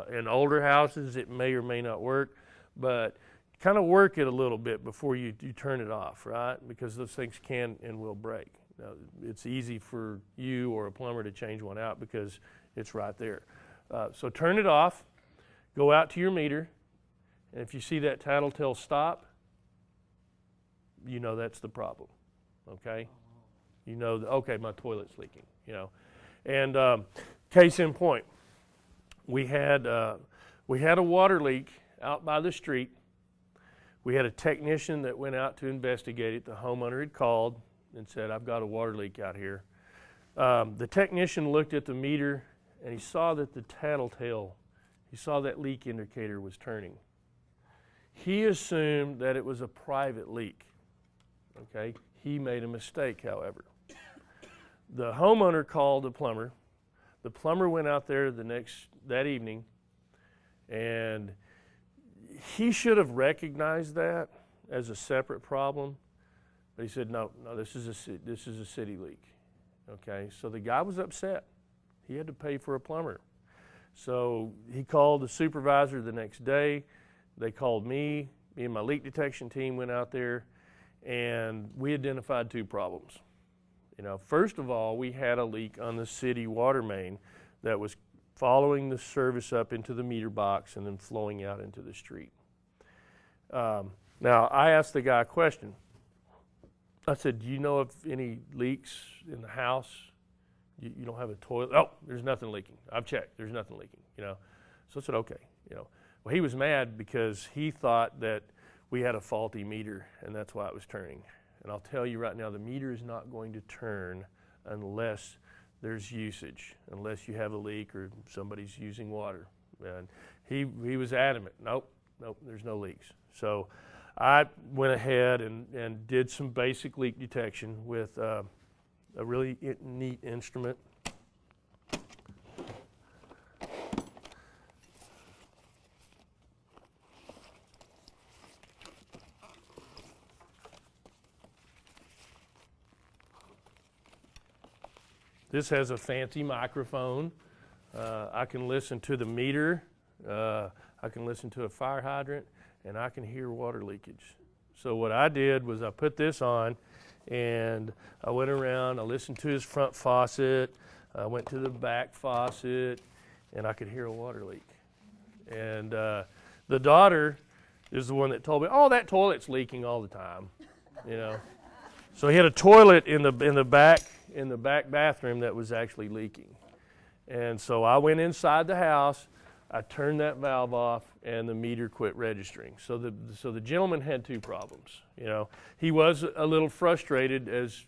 In older houses, it may or may not work, but kind of work it a little bit before you turn it off, right? Because those things can and will break. Now, it's easy for you or a plumber to change one out because it's right there. So turn it off, go out to your meter, and if you see that title tell stop, you know that's the problem, okay? You know, okay, my toilet's leaking, you know. And case in point, we had a water leak out by the street. We had a technician that went out to investigate it. The homeowner had called and said, I've got a water leak out here. The technician looked at the meter and he saw that the tattletale, he saw that leak indicator was turning. He assumed that it was a private leak, okay? He made a mistake, however. The homeowner called the plumber. The plumber went out there that evening, and he should have recognized that as a separate problem, but he said, no, this is a city leak, okay? So the guy was upset. He had to pay for a plumber. So he called the supervisor the next day. They called me. Me and my leak detection team went out there, and we identified two problems. You know, first of all, we had a leak on the city water main that was following the service up into the meter box and then flowing out into the street. Now, I asked the guy a question. I said, do you know of any leaks in the house? You don't have a toilet? Oh, there's nothing leaking. I've checked. There's nothing leaking, you know. So I said, okay, you know. Well, he was mad because he thought that we had a faulty meter, and that's why it was turning. And I'll tell you right now, the meter is not going to turn unless there's usage, unless you have a leak or somebody's using water. And he was adamant, nope, there's no leaks. So I went ahead and did some basic leak detection with a really neat instrument. This has a fancy microphone. I can listen to the meter. I can listen to a fire hydrant, and I can hear water leakage. So what I did was I put this on, and I went around. I listened to his front faucet. I went to the back faucet, and I could hear a water leak. And the daughter is the one that told me, "Oh, that toilet's leaking all the time," you know. So he had a toilet in the back bathroom that was actually leaking. And so I went inside the house, I turned that valve off, and the meter quit registering. So the gentleman had two problems, you know. He was a little frustrated, as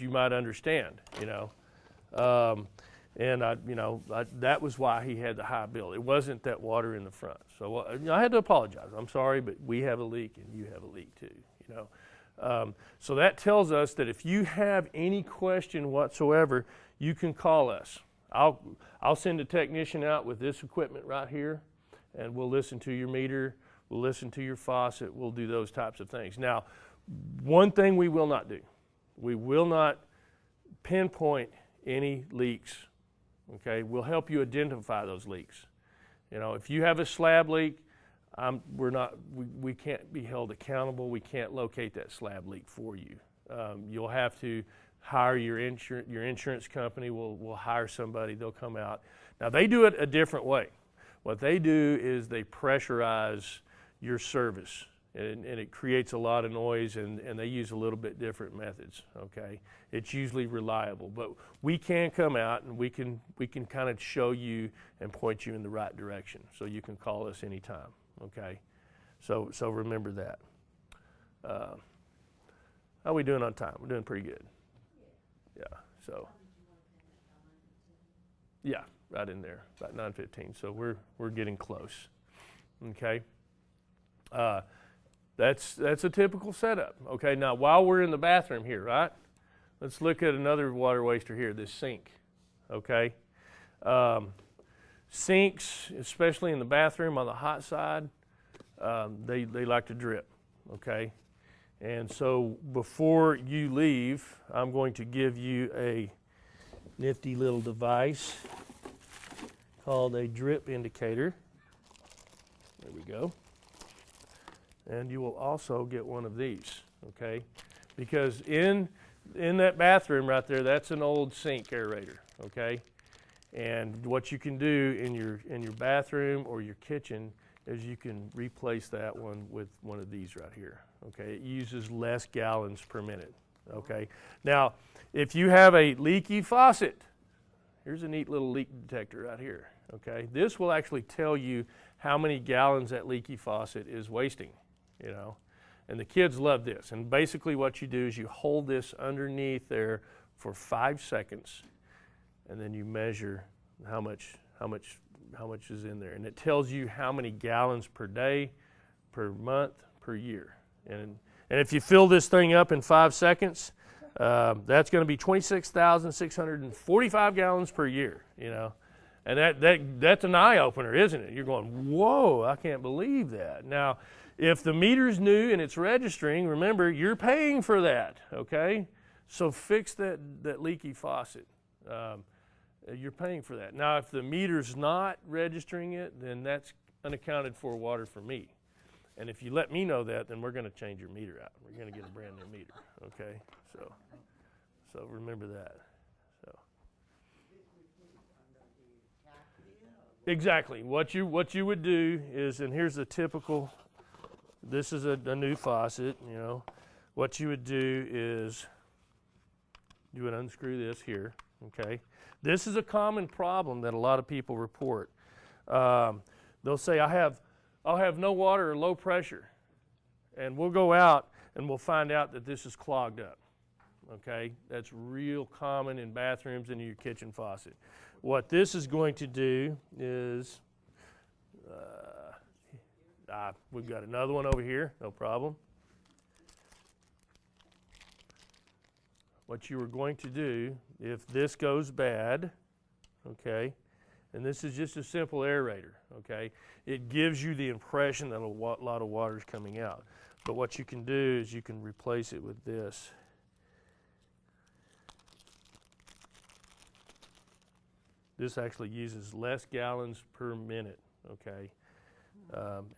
you might understand, you know. And that was why he had the high bill. It wasn't that water in the front. So I had to apologize. I'm sorry, but we have a leak and you have a leak too, you know. So that tells us that if you have any question whatsoever, you can call us. I'll send a technician out with this equipment right here, and we'll listen to your meter, we'll listen to your faucet, we'll do those types of things. Now, one thing we will not do, we will not pinpoint any leaks, okay? We'll help you identify those leaks. You know, if you have a slab leak, we can't be held accountable. We can't locate that slab leak for you. You'll have to hire your insurance company. Will hire somebody. They'll come out. Now they do it a different way. What they do is they pressurize your service, and it creates a lot of noise. And they use a little bit different methods. Okay, it's usually reliable, but we can come out and we can kind of show you and point you in the right direction. So you can call us anytime. Okay, so remember that. How are we doing on time? We're doing pretty good. Yeah. So. Yeah, right in there, about 9:15. So we're getting close. Okay. That's a typical setup. Okay. Now while we're in the bathroom here, right? Let's look at another water waster here. This sink. Okay. Sinks, especially in the bathroom on the hot side, they like to drip, okay? And so before you leave, I'm going to give you a nifty little device called a drip indicator. There we go. And you will also get one of these, okay? Because in that bathroom right there, that's an old sink aerator, okay? And what you can do in your bathroom or your kitchen is you can replace that one with one of these right here, Okay, it uses less gallons per minute. Okay, now if you have a leaky faucet, here's a neat little leak detector right here. Okay, this will actually tell you how many gallons that leaky faucet is wasting, you know. And the kids love this. And basically what you do is you hold this underneath there for 5 seconds, and then you measure how much is in there. And it tells you how many gallons per day, per month, per year. And if you fill this thing up in 5 seconds, that's going to be 26,645 gallons per year, you know. And that's an eye-opener, isn't it? You're going, whoa, I can't believe that. Now, if the meter's new and it's registering, remember, you're paying for that, okay? So fix that leaky faucet. You're paying for that. Now, if the meter's not registering it, then that's unaccounted for water for me. And if you let me know that, then we're going to change your meter out. We're going to get a brand new meter, okay? So remember that. So exactly. What you would do is, and here's the typical. This is a new faucet, you know. What you would do is you would unscrew this here, okay? This is a common problem that a lot of people report. They'll say, I'll have no water or low pressure. And we'll go out and we'll find out that this is clogged up, okay? That's real common in bathrooms and in your kitchen faucet. What this is going to do is, we've got another one over here, no problem. What you are going to do, if this goes bad, okay, and this is just a simple aerator, okay, it gives you the impression that a lot of water is coming out. But what you can do is you can replace it with this. This actually uses less gallons per minute, okay?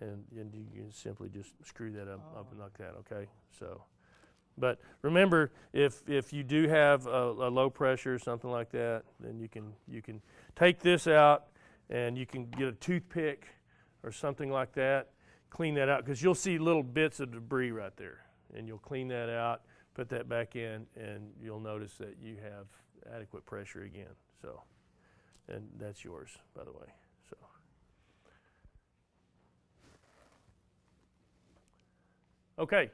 And you can simply just screw that up and like that, okay? So, but remember, if you do have a low pressure or something like that, then you can take this out and you can get a toothpick or something like that, clean that out, because you'll see little bits of debris right there, and you'll clean that out, put that back in, and you'll notice that you have adequate pressure again. So, and that's yours, by the way. So. Okay,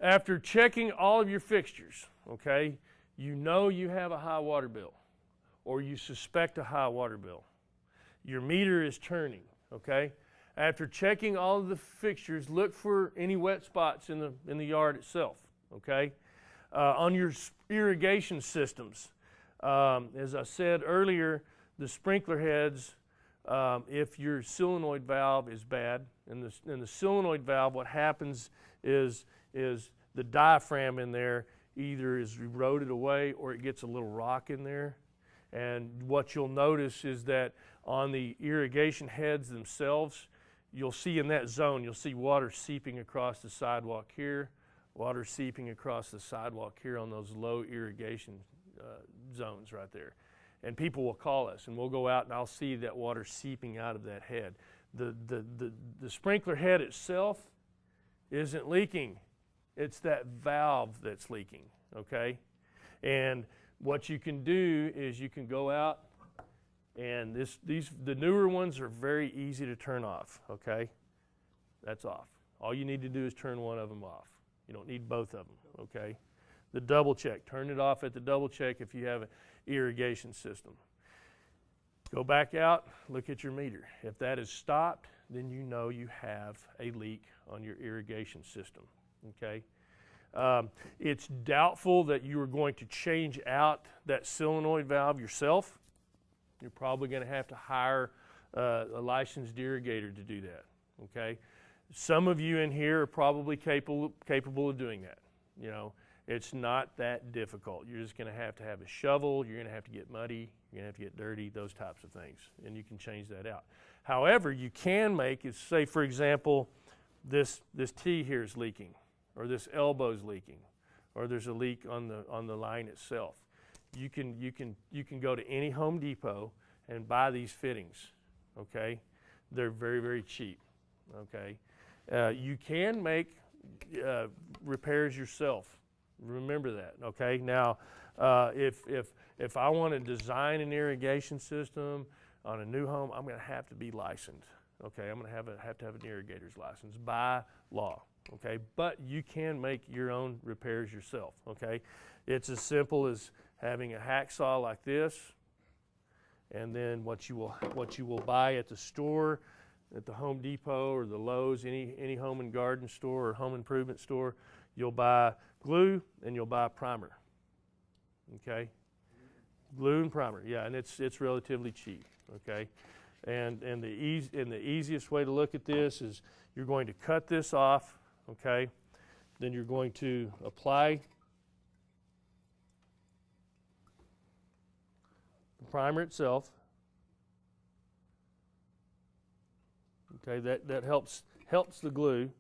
after checking all of your fixtures, okay, you know you have a high water bill, or you suspect a high water bill. Your meter is turning, okay? After checking all of the fixtures, look for any wet spots in the yard itself, okay? On your irrigation systems, as I said earlier, the sprinkler heads, if your solenoid valve is bad, and the solenoid valve, what happens is the diaphragm in there either is eroded away or it gets a little rock in there. And what you'll notice is that on the irrigation heads themselves, you'll see in that zone, you'll see water seeping across the sidewalk here, water seeping across the sidewalk here on those low irrigation zones right there. And people will call us, and we'll go out and I'll see that water seeping out of that head. The sprinkler head itself isn't leaking. It's that valve that's leaking, okay? And what you can do is you can go out, and the newer ones are very easy to turn off, okay? That's off. All you need to do is turn one of them off. You don't need both of them, okay? The double check, turn it off at the double check if you have an irrigation system. Go back out, look at your meter. If that is stopped, then you know you have a leak on your irrigation system, okay? It's doubtful that you are going to change out that solenoid valve yourself. You're probably going to have to hire a licensed irrigator to do that, okay? Some of you in here are probably capable of doing that. You know, it's not that difficult. You're just going to have a shovel. You're going to have to get muddy. You're going to have to get dirty, those types of things, and you can change that out. However, you can make is, say, for example, this T here is leaking, or this elbow is leaking, or there's a leak on the line itself. You can go to any Home Depot and buy these fittings, okay? They're very, very cheap, okay? You can make repairs yourself. Remember that, okay? Now, if I want to design an irrigation system on a new home, I'm going to have to be licensed, okay? I'm going to have to have an irrigator's license by law, okay? But you can make your own repairs yourself, okay? It's as simple as having a hacksaw like this, and then what you will buy at the store, at the Home Depot or the Lowe's, any home and garden store or home improvement store, you'll buy glue and you'll buy primer. Okay, glue and primer. Yeah, and it's relatively cheap. Okay, and the easiest way to look at this is you're going to cut this off. Okay, then you're going to apply the primer itself. Okay, that helps the glue.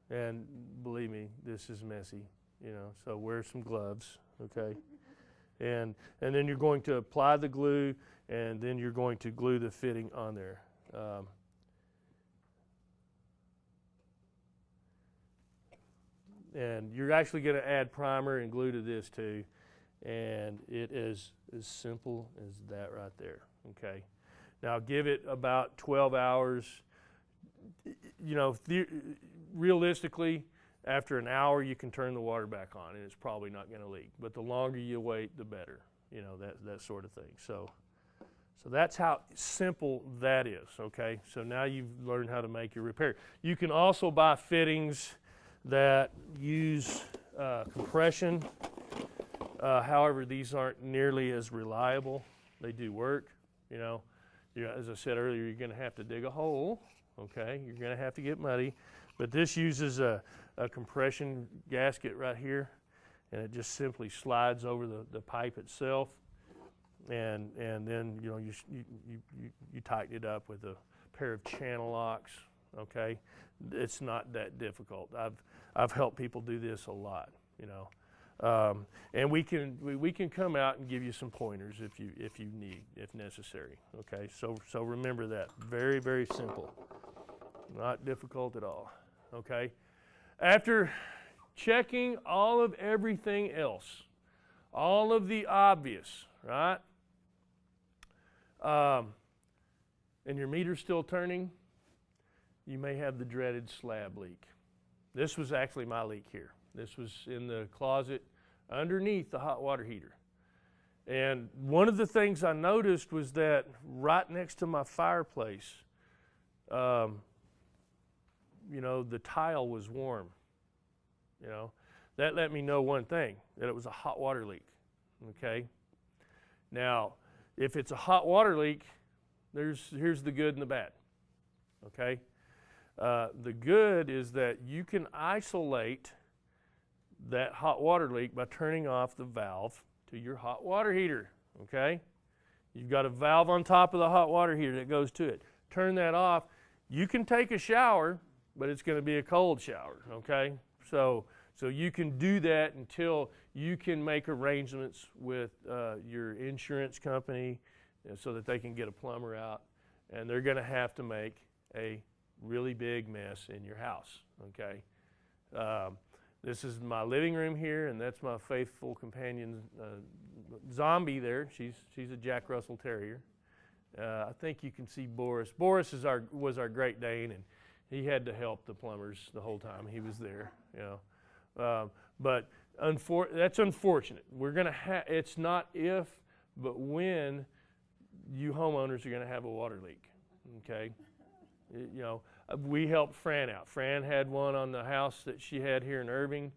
And believe me, this is messy, so wear some gloves, okay? And then you're going to apply the glue, and then you're going to glue the fitting on there. And you're actually going to add primer and glue to this too, and it is as simple as that right there, okay? Now give it about 12 hours. Realistically, after an hour, you can turn the water back on, and it's probably not going to leak. But the longer you wait, the better. That sort of thing. So that's how simple that is. Okay. So now you've learned how to make your repair. You can also buy fittings that use compression. However, these aren't nearly as reliable. They do work. As I said earlier, you're going to have to dig a hole. Okay, you're going to have to get muddy, but this uses a compression gasket right here, and it just simply slides over the pipe itself, and then you tighten it up with a pair of channel locks. Okay, it's not that difficult. I've helped people do this a lot. And we can come out and give you some pointers if necessary. Okay, so remember that. Very, very simple. Not difficult at all. Okay, after checking all of everything else, all of the obvious, right? And your meter's still turning, you may have the dreaded slab leak. This was actually my leak here. This was in the closet underneath the hot water heater. And one of the things I noticed was that right next to my fireplace, the tile was warm. That let me know one thing, that it was a hot water leak. Okay? Now, if it's a hot water leak, here's the good and the bad. Okay? The good is that you can isolate that hot water leak by turning off the valve to your hot water heater, okay? You've got a valve on top of the hot water heater that goes to it. Turn that off. You can take a shower, but it's going to be a cold shower, okay? So you can do that until you can make arrangements with your insurance company so that they can get a plumber out, and they're going to have to make a really big mess in your house, okay? This is my living room here, and that's my faithful companion, Zombie there. She's a Jack Russell Terrier. I think you can see Boris. Boris was our Great Dane, and he had to help the plumbers the whole time he was there. But that's unfortunate. We're gonna it's not if, but when you homeowners are gonna have a water leak. Okay. We helped Fran out. Fran had one on the house that she had here in Irving,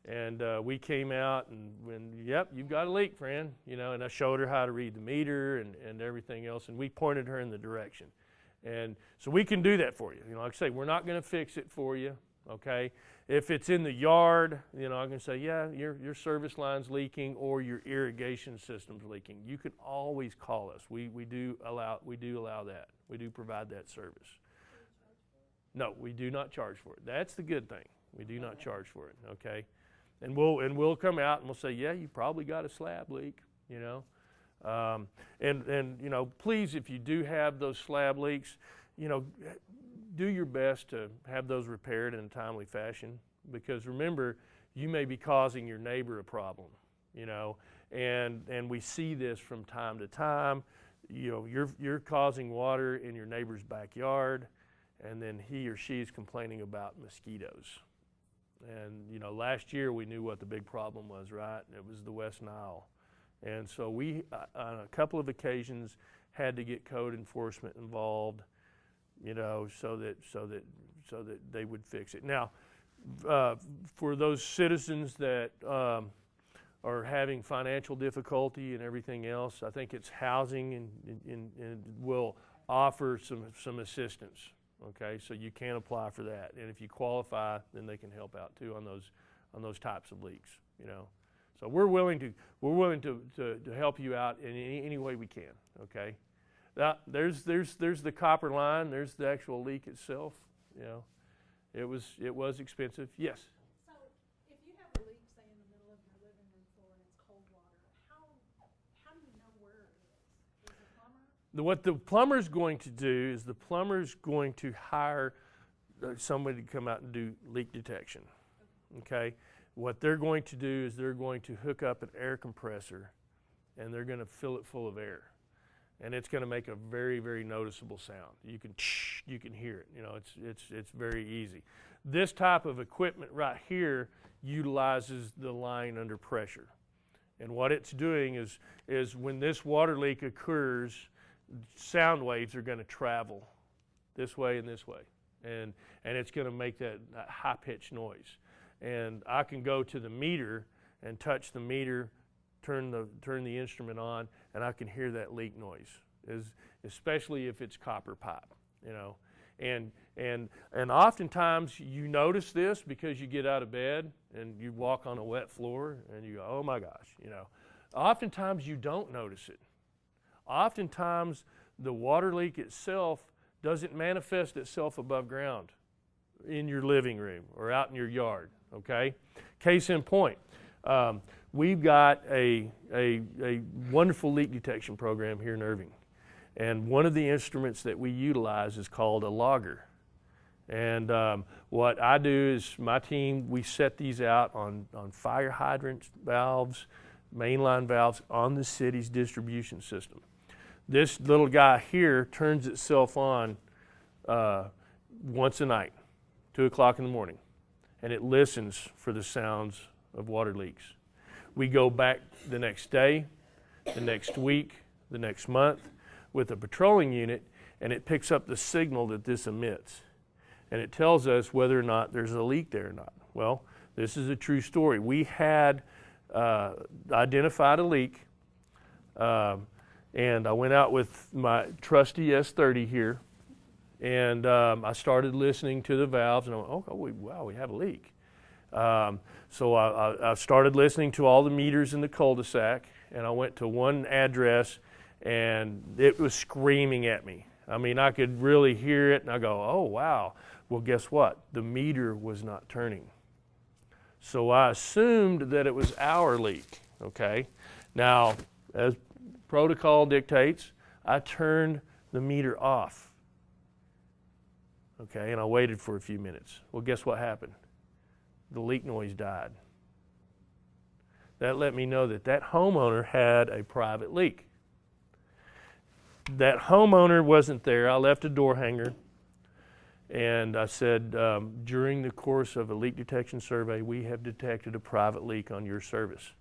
and we came out and yep, you've got a leak, Fran. And I showed her how to read the meter and everything else, and we pointed her in the direction. And so we can do that for you. Like I say, we're not going to fix it for you, okay? If it's in the yard, I can say, yeah, your service line's leaking or your irrigation system's leaking. You can always call us. We do allow that. We do provide that service. No, we do not charge for it. That's the good thing. We do not charge for it, okay? And we'll come out and we'll say, yeah, you probably got a slab leak, And please, if you do have those slab leaks, do your best to have those repaired in a timely fashion, because remember, you may be causing your neighbor a problem, you know, and we see this from time to time. You know, you're causing water in your neighbor's backyard, and then he or she is complaining about mosquitoes. And you know, last year we knew what the big problem was, right? It was the West Nile. And so we, on a couple of occasions, had to get code enforcement involved, you know, so that they would fix it. Now, for those citizens that are having financial difficulty and everything else, I think it's housing and will offer some assistance. Okay, so you can apply for that, and if you qualify, then they can help out too on those types of leaks. You know, so we're willing to help you out in any way we can. Okay, now there's the copper line. There's the actual leak itself. You know, it was expensive. Yes. So if you have a leak, say in the middle of your living room floor and it's cold water, how do you know where it is? Is the plumber? What the plumber's going to do is the plumber's going to hire somebody to come out and do leak detection. Okay? What they're going to do is they're going to hook up an air compressor and they're going to fill it full of air. And it's going to make a very, very noticeable sound. You can hear it. You know, it's very easy. This type of equipment right here utilizes the line under pressure. And what it's doing is when this water leak occurs, sound waves are going to travel this way and this way, and it's going to make that high-pitched noise. And I can go to the meter and touch the meter, turn the instrument on, and I can hear that leak noise, especially if it's copper pipe, you know. And oftentimes you notice this because you get out of bed and you walk on a wet floor and you go, oh my gosh, you know. Oftentimes you don't notice it. Oftentimes, the water leak itself doesn't manifest itself above ground in your living room or out in your yard, okay? Case in point, we've got a wonderful leak detection program here in Irving. And one of the instruments that we utilize is called a logger. And what I do is my team, we set these out on fire hydrant valves, mainline valves on the city's distribution system. This little guy here turns itself on once a night, 2 o'clock in the morning, and it listens for the sounds of water leaks. We go back the next day, the next week, the next month with a patrolling unit, and it picks up the signal that this emits. And it tells us whether or not there's a leak there or not. Well, this is a true story. We had identified a leak, and I went out with my trusty S30 here, and I started listening to the valves, and I went, oh, wow, we have a leak. So I started listening to all the meters in the cul-de-sac, and I went to one address, and it was screaming at me. I mean, I could really hear it, and I go, oh, wow. Well, guess what? The meter was not turning. So I assumed that it was our leak, okay? Now, as protocol dictates, I turned the meter off, okay, and I waited for a few minutes. Well, guess what happened? The leak noise died. That let me know that that homeowner had a private leak. That homeowner wasn't there. I left a door hanger, and I said, during the course of a leak detection survey, we have detected a private leak on your service.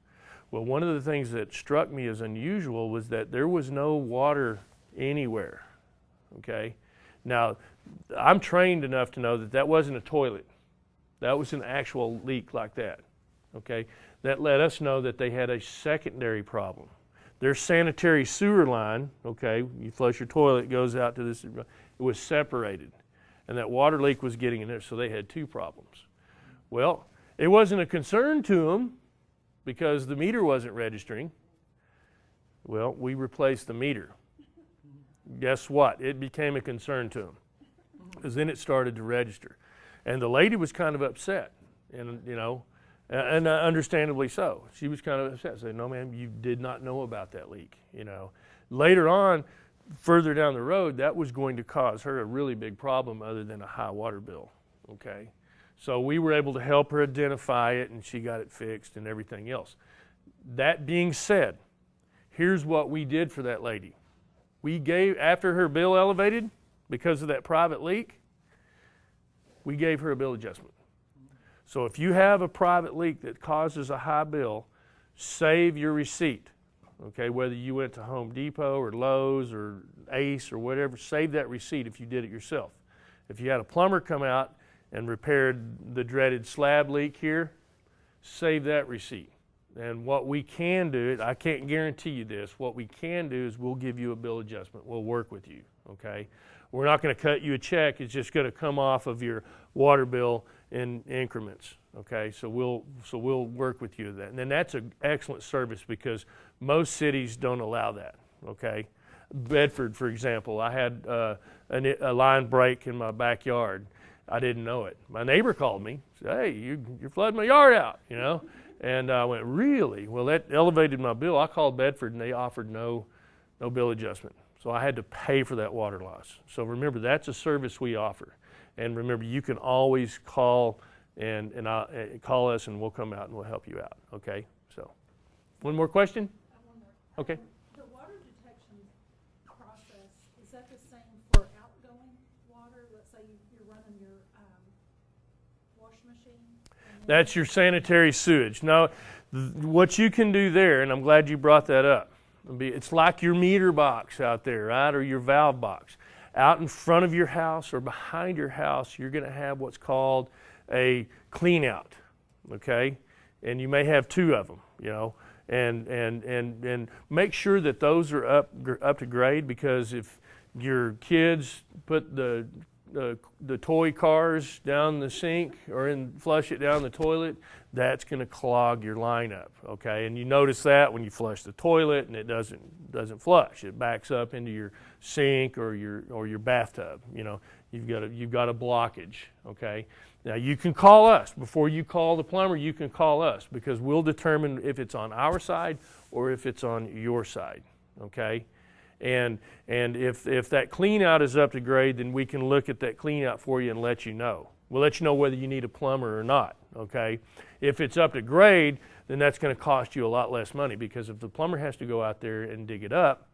Well, one of the things that struck me as unusual was that there was no water anywhere, okay? Now, I'm trained enough to know that that wasn't a toilet. That was an actual leak like that, okay? That let us know that they had a secondary problem. Their sanitary sewer line, okay, you flush your toilet, it goes out to this, it was separated. And that water leak was getting in there, so they had two problems. Well, it wasn't a concern to them because the meter wasn't registering. Well, we replaced the meter. Guess what? It became a concern to them because then it started to register. And the lady was kind of upset, and you know, and understandably so. She was kind of upset, saying, no, ma'am, you did not know about that leak, you know. Later on, further down the road, that was going to cause her a really big problem other than a high water bill, okay? So we were able to help her identify it, and she got it fixed and everything else. That being said, here's what we did for that lady. We gave, after her bill elevated because of that private leak, we gave her a bill adjustment. So if you have a private leak that causes a high bill, save your receipt. Okay, whether you went to Home Depot or Lowe's or Ace or whatever, save that receipt if you did it yourself. If you had a plumber come out and repaired the dreaded slab leak here, save that receipt. And what we can do, I can't guarantee you this, what we can do is we'll give you a bill adjustment. We'll work with you, okay? We're not going to cut you a check. It's just going to come off of your water bill in increments, okay? So we'll work with you with that. And then that's an excellent service because most cities don't allow that, okay? Bedford, for example, I had a line break in my backyard. I didn't know it. My neighbor called me, said, hey, you're flooding my yard out, you know? And I went, really? Well, that elevated my bill. I called Bedford, and they offered no bill adjustment. So I had to pay for that water loss. So remember, that's a service we offer. And remember, you can always call and call us, and we'll come out and we'll help you out. Okay? So, one more question? One more. Okay. The water detection process, is that the same for outgoing water? Let's say you're running your wash machine. That's your sanitary sewage. Now, what you can do there, and I'm glad you brought that up, it's like your meter box out there, right, or your valve box. Out in front of your house or behind your house, you're going to have what's called a clean out, okay? And you may have two of them, you know, and make sure that those are up to grade, because if your kids put the toy cars down the sink or flush it down the toilet, that's going to clog your line up, okay? And you notice that when you flush the toilet and it doesn't flush. It backs up into your sink or your bathtub, you know. You've got a blockage, okay? Now you can call us. Before you call the plumber, you can call us, because we'll determine if it's on our side or if it's on your side, okay? And if that clean out is up to grade, then we can look at that clean out for you and let you know. We'll let you know whether you need a plumber or not, okay? If it's up to grade, then that's going to cost you a lot less money, because if the plumber has to go out there and dig it up,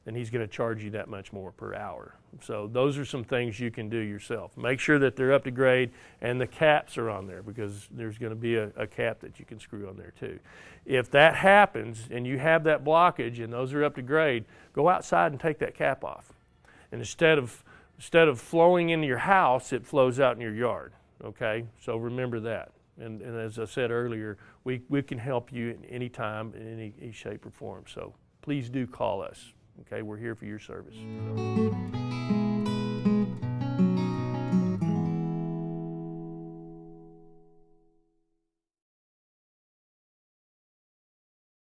then he's going to charge you that much more per hour. So those are some things you can do yourself. Make sure that they're up to grade and the caps are on there, because there's going to be a cap that you can screw on there too. If that happens and you have that blockage and those are up to grade, go outside and take that cap off. And instead of flowing into your house, it flows out in your yard, okay? So remember that. And as I said earlier, we can help you at any time, in any shape or form. So please do call us. Okay, we're here for your service. So.